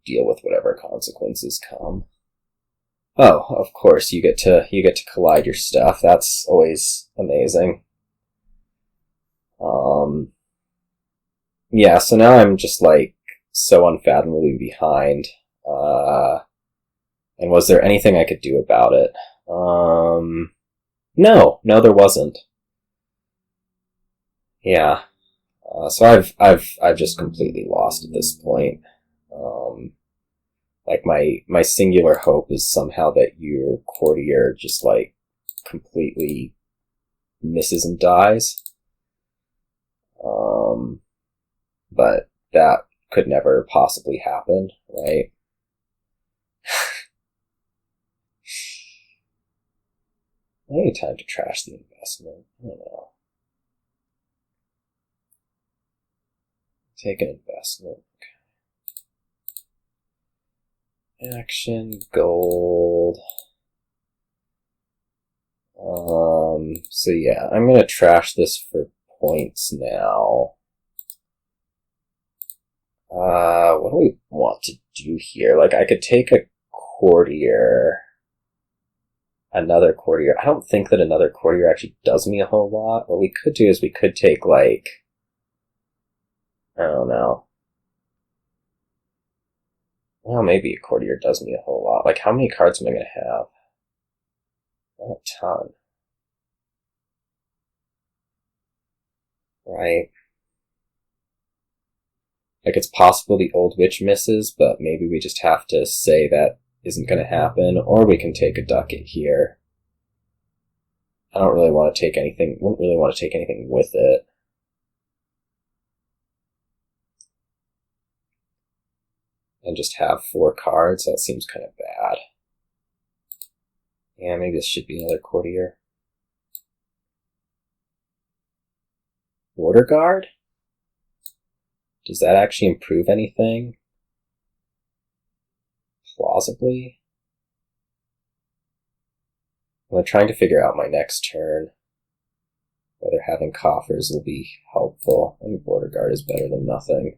deal with whatever consequences come. Oh, of course, you get to collide your stuff. That's always amazing. Yeah, so now I'm just like so unfathomably behind. And was there anything I could do about it? No, there wasn't. Yeah. So I've just completely lost at this point. Like my singular hope is somehow that your Courtier just like completely misses and dies. But that could never possibly happen, right? Maybe time to trash the investment. I don't know. Take an investment. Okay. Action, gold. So yeah, I'm gonna trash this for points now. What do we want to do here? Like, I could take a Courtier, another Courtier. I don't think that another Courtier actually does me a whole lot. What we could do is we could take, like, I don't know. Well, maybe a Courtier does me a whole lot. Like, how many cards am I going to have? Not a ton. Right? Like, it's possible the Old Witch misses, but maybe we just have to say that isn't going to happen, or we can take a Ducat here. I don't really want to take anything, wouldn't really want to take anything with it. And just have 4 cards, that seems kind of bad. Yeah, maybe this should be another Courtier. Border Guard? Does that actually improve anything? Plausibly? I'm trying to figure out my next turn whether having coffers will be helpful. I think Border Guard is better than nothing.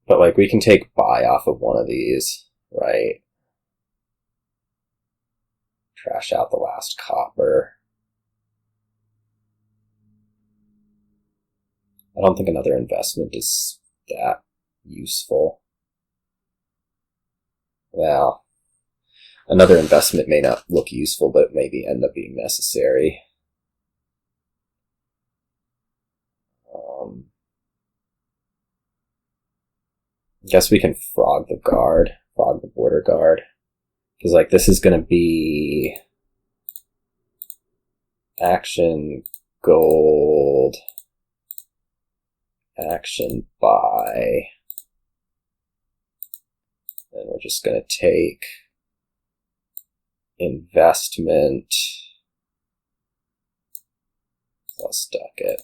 But, like, we can take buy off of one of these, right? Trash out the last copper. I don't think another investment is that useful. Well, another investment may not look useful, but maybe end up being necessary. I guess we can frog the Border Guard. Because, like, this is going to be action, gold. Action buy. And we're just going to take investment plus Ducat.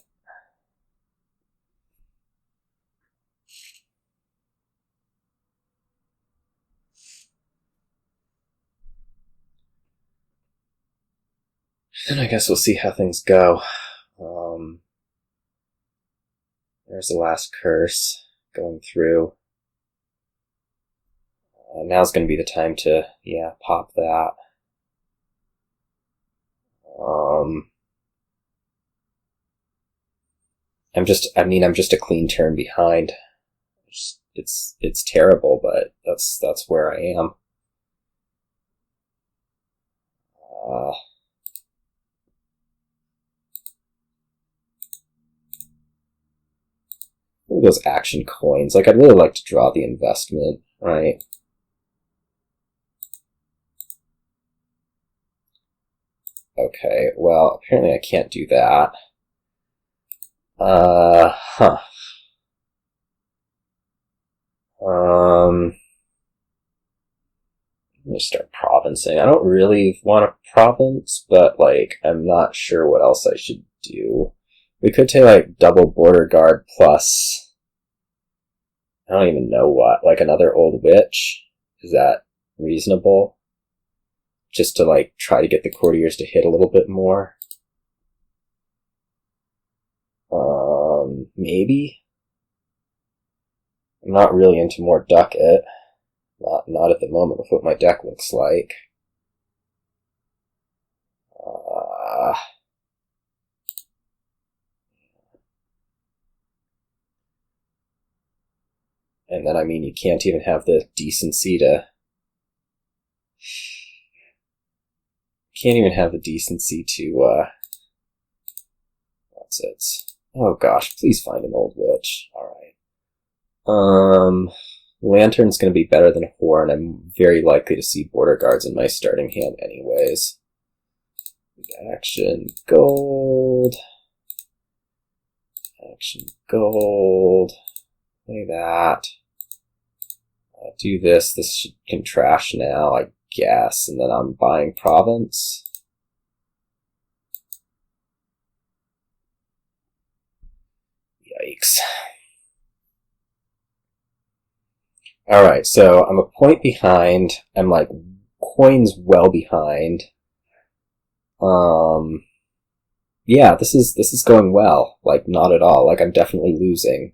And I guess we'll see how things go. There's the last curse going through. Now's going to be the time to, pop that. I'm just a clean turn behind. It's terrible, but that's where I am. Those action coins. Like, I'd really like to draw the investment, right? Okay, well, apparently I can't do that. I'm gonna start provincing. I don't really want a province, but, like, I'm not sure what else I should do. We could take, like, double border guard plus, I don't even know what, like another old witch? Is that reasonable? Just to, like, try to get the courtiers to hit a little bit more? Maybe? I'm not really into more Ducat. Not at the moment with what my deck looks like. And then, you can't even have the decency to... Can't even have the decency to, What's it? Oh gosh, please find an old witch. Alright. Lantern's gonna be better than Horn. I'm very likely to see border guards in my starting hand anyways. Action gold. Action gold. Play that. Do this. This can trash now, I guess. And then I'm buying province. Yikes. Alright, so I'm a point behind. I'm like coins well behind. Yeah, this is going well. Like, not at all. Like, I'm definitely losing.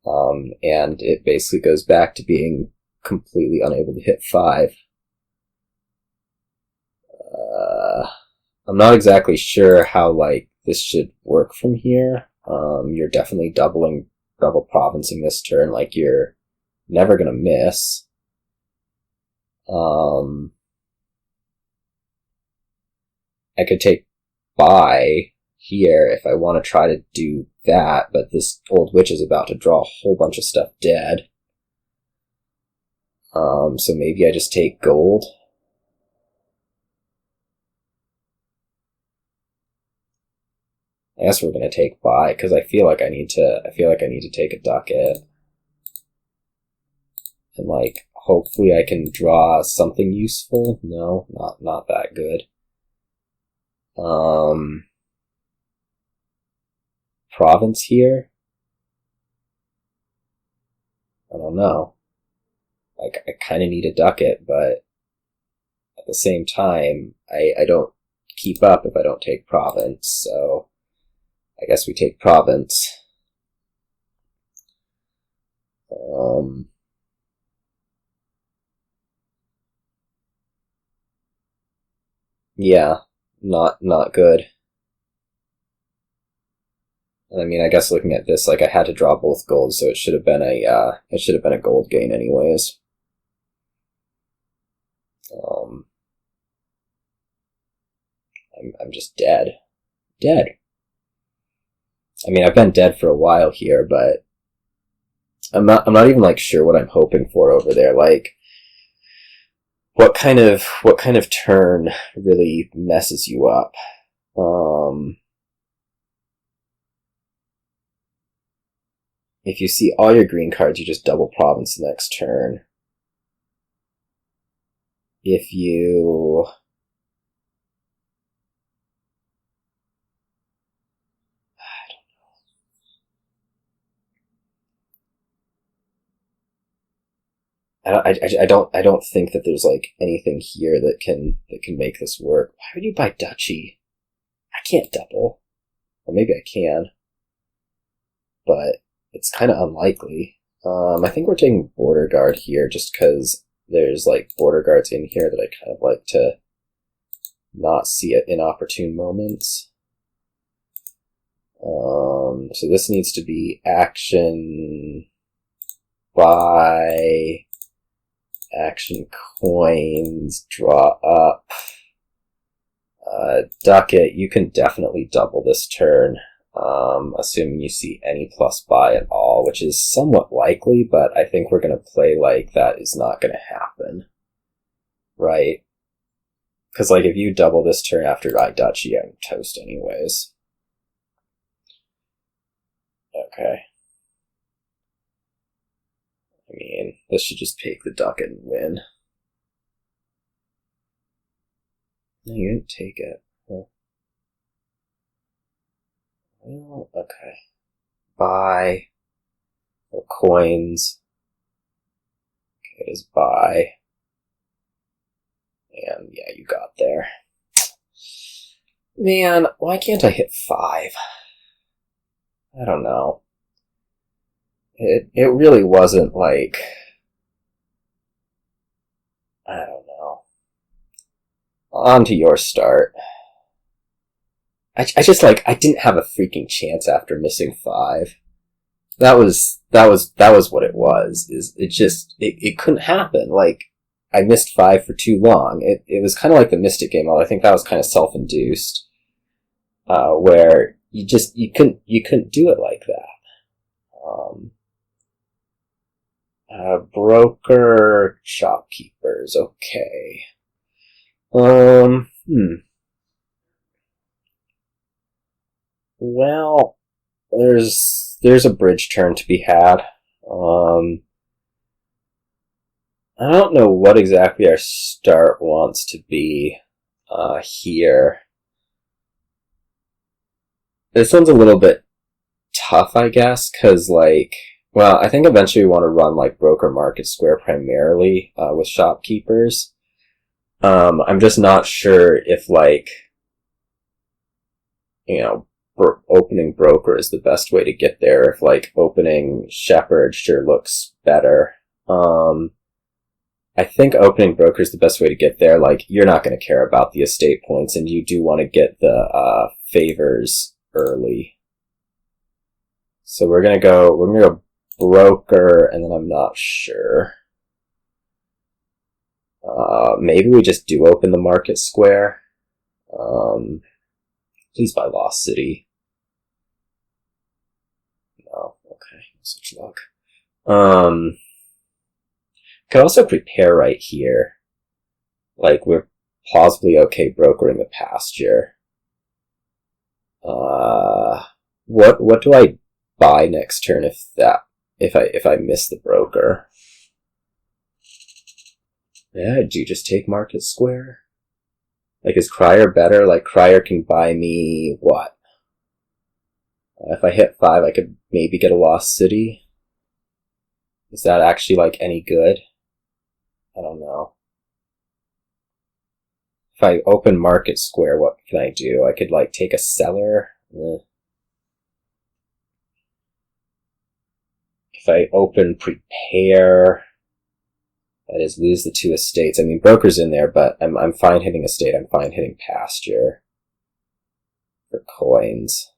And it basically goes back to being completely unable to hit 5. I'm not exactly sure how, like, this should work from here. You're definitely double provincing this turn, like, you're never gonna miss. I could take buy here if I want to try to do that, but this old witch is about to draw a whole bunch of stuff dead. So maybe I just take gold. I guess we're gonna take buy because I feel like I need to take a Ducat. And, like, hopefully I can draw something useful. No, not that good. Province here? I don't know. Like, I kind of need a Ducat, but at the same time, I don't keep up if I don't take province, so I guess we take province. Yeah, not good. I guess looking at this, like, I had to draw both golds, so it should have been a gold gain anyways. I'm just dead. Dead. I've been dead for a while here, but I'm not even, like, sure what I'm hoping for over there. Like, what kind of turn really messes you up? if you see all your green cards, you just double province the next turn. If you... I don't think that there's like anything here that can make this work. Why would you buy Duchy? I can't double. Well, maybe I can, but it's kind of unlikely. I think we're taking Border Guard here just because there's like Border Guards in here that I kind of like to not see at inopportune moments. So this needs to be action, buy, action coins, draw up. Ducat, you can definitely double this turn, assuming you see any plus buy at all, which is somewhat likely, but I think we're going to play like that is not going to happen. Right? Because like if you double this turn after I Duchy, I'm toast anyways. Okay. I mean, this should just take the Ducat and win. No, you didn't take it. Huh. Well, okay. Buy. Or coins. Okay, it is buy. And yeah, you got there. Man, why can't I hit 5? I don't know. It really wasn't like... I don't know. On to your start. I just like, I didn't have a freaking chance after missing 5. That was what it was. It couldn't happen. Like, I missed 5 for too long. It was kind of like the Mystic game, although I think that was kind of self-induced. Where you couldn't do it like that. Broker, shopkeepers, okay. Well, there's a bridge turn to be had. I don't know what exactly our start wants to be, here. This one's a little bit tough, I guess, because, like, well, I think eventually we want to run, like, Broker Market Square primarily, with shopkeepers. I'm just not sure if, like, you know, opening Broker is the best way to get there, if, like, opening Shepherd sure looks better. I think opening Broker is the best way to get there. Like, you're not going to care about the estate points, and you do want to get the, favors early. So we're gonna go Broker, and then I'm not sure. Maybe we just do open the Market Square. Please buy Lost City. No, okay, such luck. Could also prepare right here. Like, we're plausibly okay brokering the pasture. What do I buy next turn if I miss the Broker? Yeah, do you just take Market Square? Like, is Crier better? Like, Crier can buy me what? If I hit 5, I could maybe get a Lost City. Is that actually, like, any good? I don't know. If I open Market Square, what can I do? I could, like, take a Cellar. If I open Prepare, that is, lose the 2 estates. I mean, Broker's in there, but I'm fine hitting estate. I'm fine hitting pasture for coins.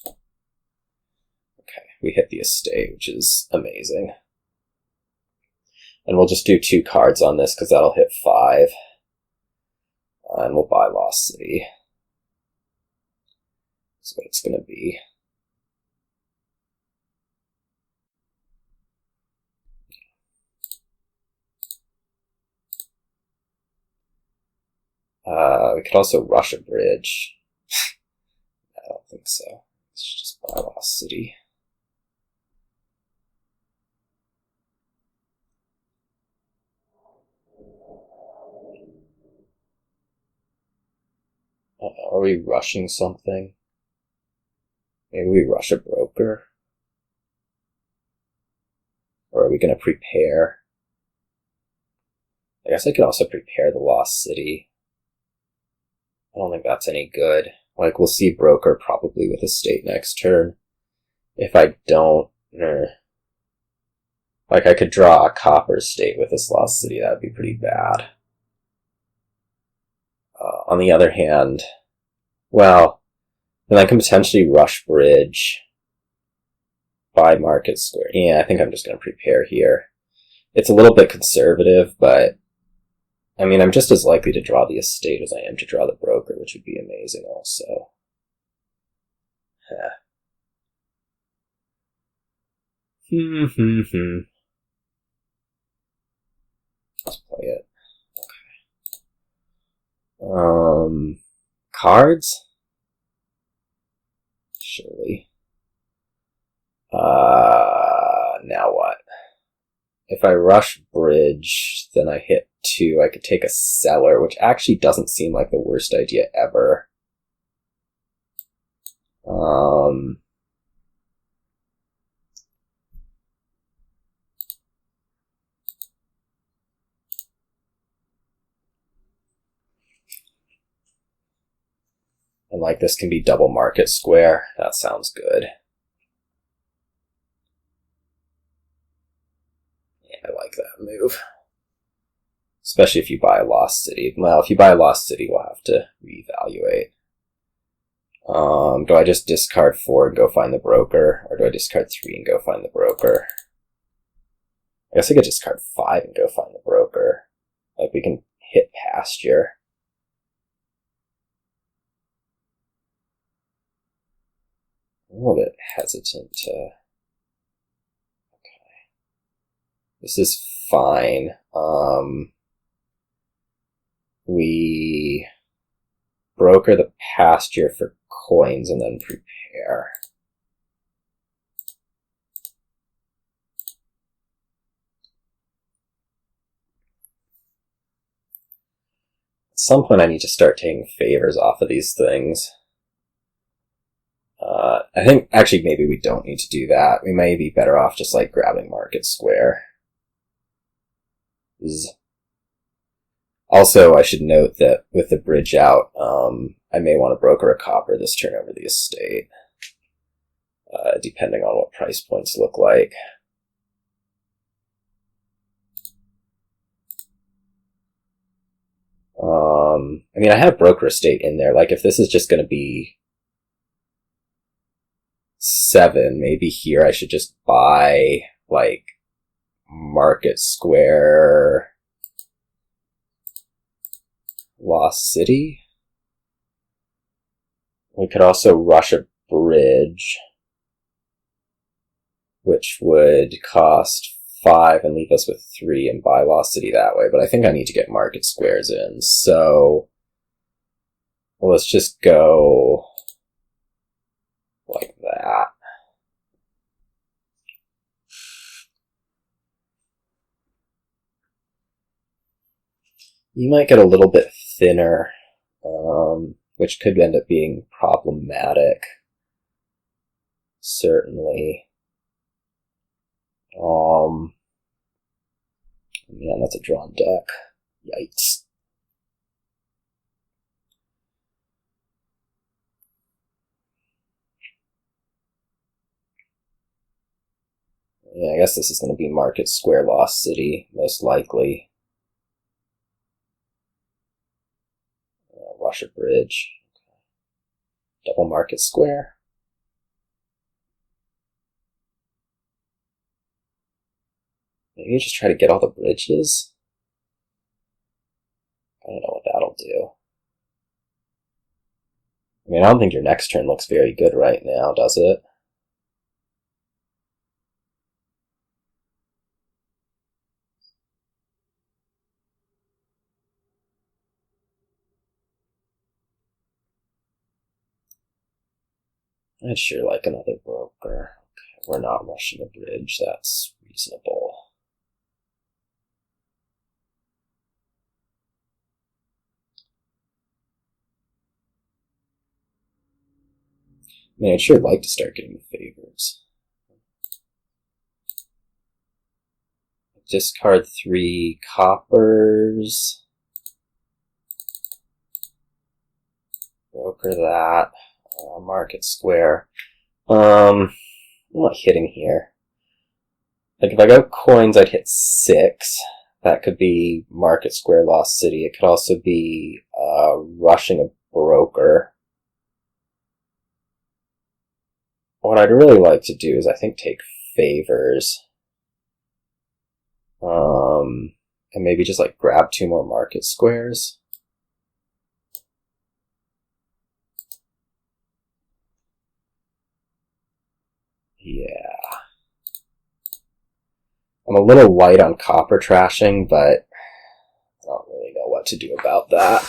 Okay, we hit the estate, which is amazing. And we'll just do 2 cards on this, because that'll hit 5. And we'll buy Lost City. That's what it's going to be. We could also rush a bridge. I don't think so. Let's just buy Lost City. Are we rushing something? Maybe we rush a broker? Or are we going to prepare? I guess I could also prepare the Lost City. I don't think that's any good. Like, we'll see broker probably with estate next turn. If I don't... Like, I could draw a copper estate with this Lost City. That would be pretty bad. On the other hand, well, then I can potentially rush bridge, buy market square. Yeah, I think I'm just going to prepare here. It's a little bit conservative, but I mean, I'm just as likely to draw the estate as I am to draw the broker, which would be amazing also. Let's play it. Okay. Cards? Surely. Now what? If I rush bridge, then I hit 2. I could take a cellar, which actually doesn't seem like the worst idea ever. And like this can be double market square. That sounds good. Yeah, I like that move. Especially if you buy a Lost City. Well, if you buy a Lost City, we'll have to reevaluate. Do I just discard 4 and go find the broker? Or do I discard 3 and go find the broker? I guess I could discard 5 and go find the broker. Like, we can hit pasture. I'm a little bit hesitant to... Okay. This is fine. We broker the pasture for coins and then prepare. At some point I need to start taking favors off of these things. I think, actually, maybe we don't need to do that. We may be better off just, like, grabbing market square. Also, I should note that with the bridge out, I may want to broker a copper this turn over the estate, depending on what price points look like. I mean, I have broker estate in there. Like, if this is just going to be 7, maybe here I should just buy, like, market square Lost City. We could also rush a bridge, which would cost 5 and leave us with 3 and buy Lost City that way, but I think I need to get market squares in, so let's just go like that. You might get a little bit thinner, which could end up being problematic. Certainly. Man, that's a drawn deck. Yikes. Yeah, I guess this is going to be market square Lost City, most likely. Rush a bridge. Double market square. Maybe just try to get all the bridges. I don't know what that'll do. I mean, I don't think your next turn looks very good right now, does it? I'd sure like another broker. Okay, we're not rushing a bridge, that's reasonable. Man, I'd sure like to start getting the favors. Discard 3 coppers. Broker that. Market square. I'm not hitting here. Like, if I go coins, I'd hit 6. That could be market square, lost city. It could also be rushing a broker. What I'd really like to do is, I think, take favors. And maybe just, like, grab 2 more market squares. Yeah. I'm a little light on copper trashing, but I don't really know what to do about that.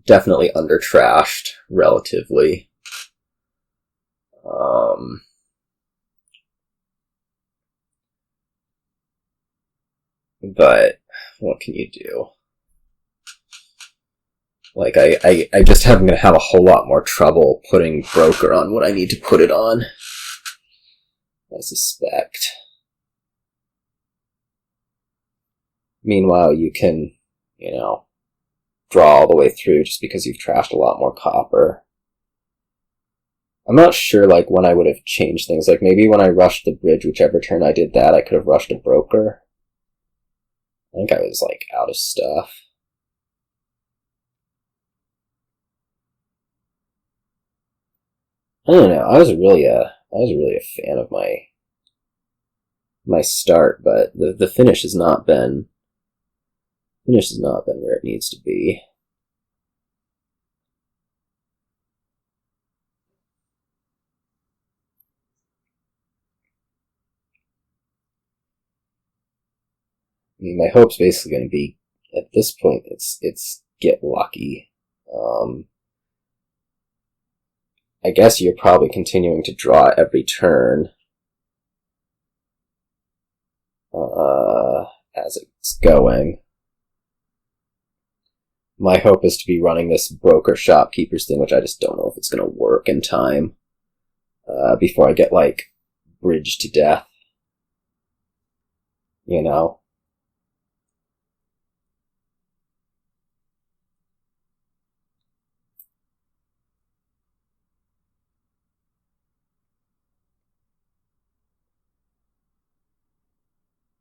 Definitely under-trashed, relatively. But what can you do? Like, I just am going to have a whole lot more trouble putting broker on what I need to put it on, I suspect. Meanwhile, you can, you know, draw all the way through just because you've trashed a lot more copper. I'm not sure, like, when I would have changed things. Like, maybe when I rushed the bridge, whichever turn I did that, I could have rushed a broker. I think I was, like, out of stuff. I don't know. I was really a fan of my start, but the finish has not been where it needs to be. I mean, my hope's basically going to be, at this point, it's get lucky. I guess you're probably continuing to draw every turn as it's going. My hope is to be running this broker shopkeepers thing, which I just don't know if it's going to work in time before I get, like, bridged to death. You know?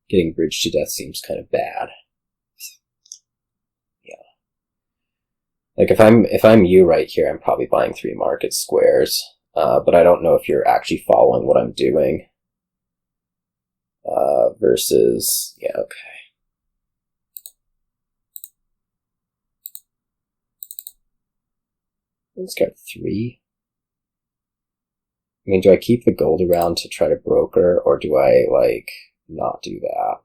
Getting bridged to death seems kind of bad. Yeah. Like, if I'm you right here, I'm probably buying 3 market squares. But I don't know if you're actually following what I'm doing. Versus, yeah, okay. Let's get 3. I mean, do I keep the gold around to try to broker, or do I, like, not do that?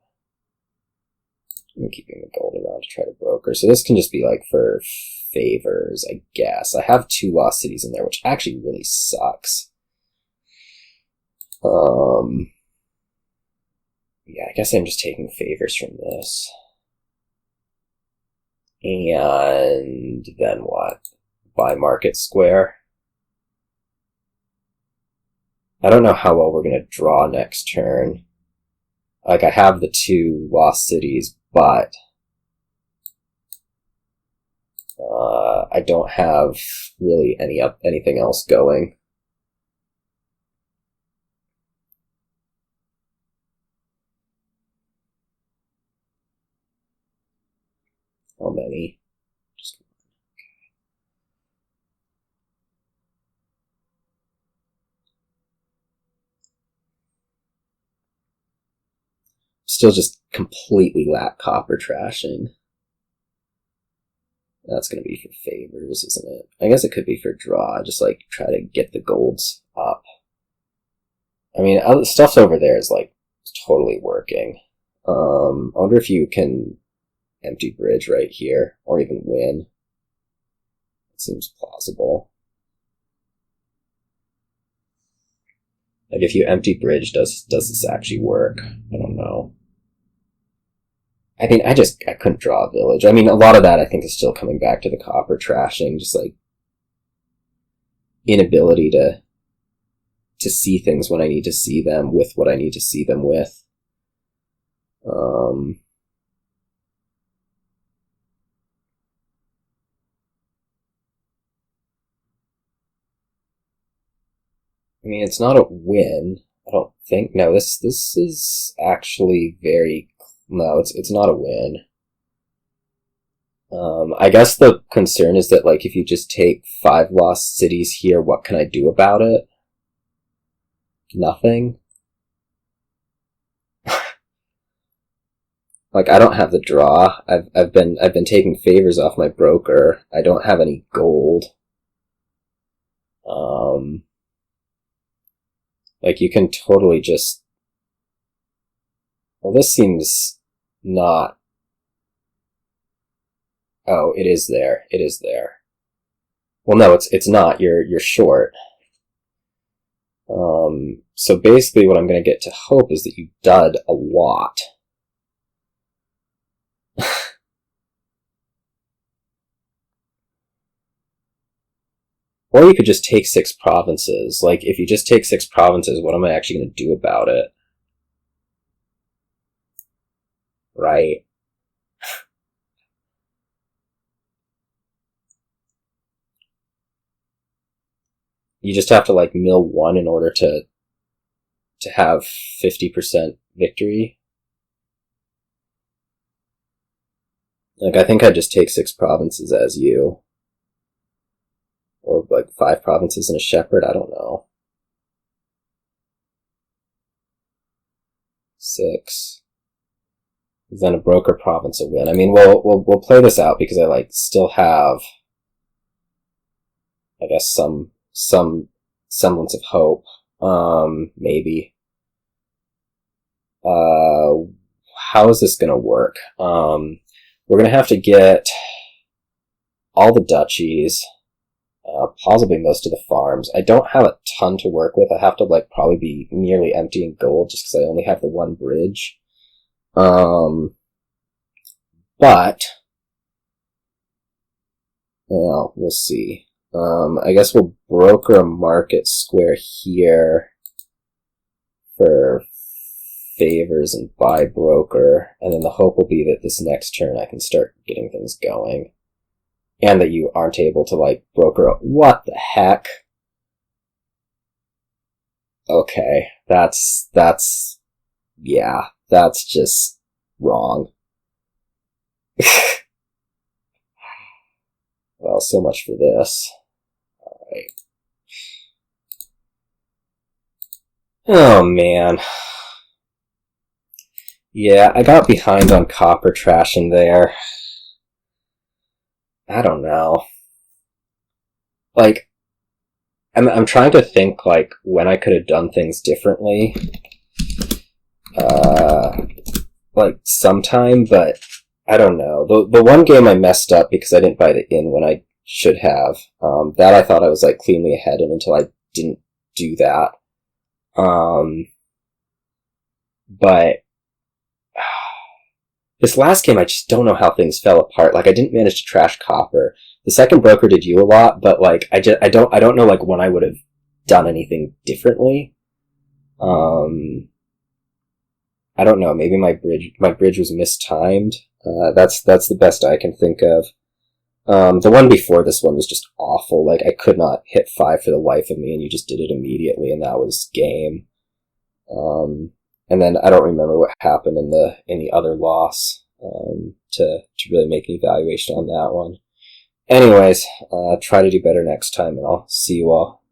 I'm keeping the gold around to try to broker. So this can just be, like, for favors, I guess. I have 2 lost cities in there, which actually really sucks. Yeah, I guess I'm just taking favors from this. And then what? Buy market square. I don't know how well we're going to draw next turn. Like, I have the 2 lost cities, but I don't have really anything else going. How many? Just one. Okay. Still just completely lack copper trashing. That's going to be for favors, isn't it? I guess it could be for draw. Just, like, try to get the golds up. I mean, stuff's over there is, like, totally working. I wonder if you can empty bridge right here, or even win. It seems plausible. Like, if you empty bridge, does this actually work? I don't know. I mean, I couldn't draw a village. I mean, a lot of that I think is still coming back to the copper trashing, just like inability to see things when I need to see them with what I need to see them with. I mean, it's not a win. I don't think. No, this is actually very. No, it's not a win. I guess the concern is that, like, if you just take 5 lost cities here, what can I do about it? Nothing. Like, I don't have the draw. I've been taking favors off my broker. I don't have any gold. Like, you can totally just... Well, this seems not... Oh, it is there. It is there. Well, no, it's not. You're short. So basically what I'm going to get to hope is that you dud a lot. Or you could just take 6 provinces. Like, if you just take 6 provinces, what am I actually going to do about it? Right? You just have to, like, mill 1 in order to have 50% victory. Like, I think I'd just take 6 provinces as you. Or, like, 5 provinces and a shepherd, I don't know. 6. Then a broker province will win. I mean, we'll play this out because I, like, still have, I guess, some semblance of hope. Maybe. How is this gonna work? We're gonna have to get all the duchies, possibly most of the farms. I don't have a ton to work with. I have to, like, probably be nearly empty in gold just because I only have the 1 bridge. But, well, we'll see. I guess we'll broker a market square here for favors and buy broker, and then the hope will be that this next turn I can start getting things going. And that you aren't able to, like, broker up. What the heck? Okay, that's just wrong. Well, so much for this. Alright. Oh, man. Yeah, I got behind on copper trashing there. I don't know. Like, I'm trying to think, like, when I could have done things differently. Like, sometime, but I don't know. The one game I messed up because I didn't buy the inn when I should have. That I thought I was, like, cleanly ahead in until I didn't do that. But this last game, I just don't know how things fell apart. Like, I didn't manage to trash copper. The second broker did you a lot, but, like, I don't know, like, when I would have done anything differently. I don't know. Maybe my bridge was mistimed. That's the best I can think of. The one before this one was just awful. Like, I could not hit 5 for the life of me, and you just did it immediately, and that was game. And then I don't remember what happened in the other loss, to really make an evaluation on that one. Anyways, try to do better next time, and I'll see you all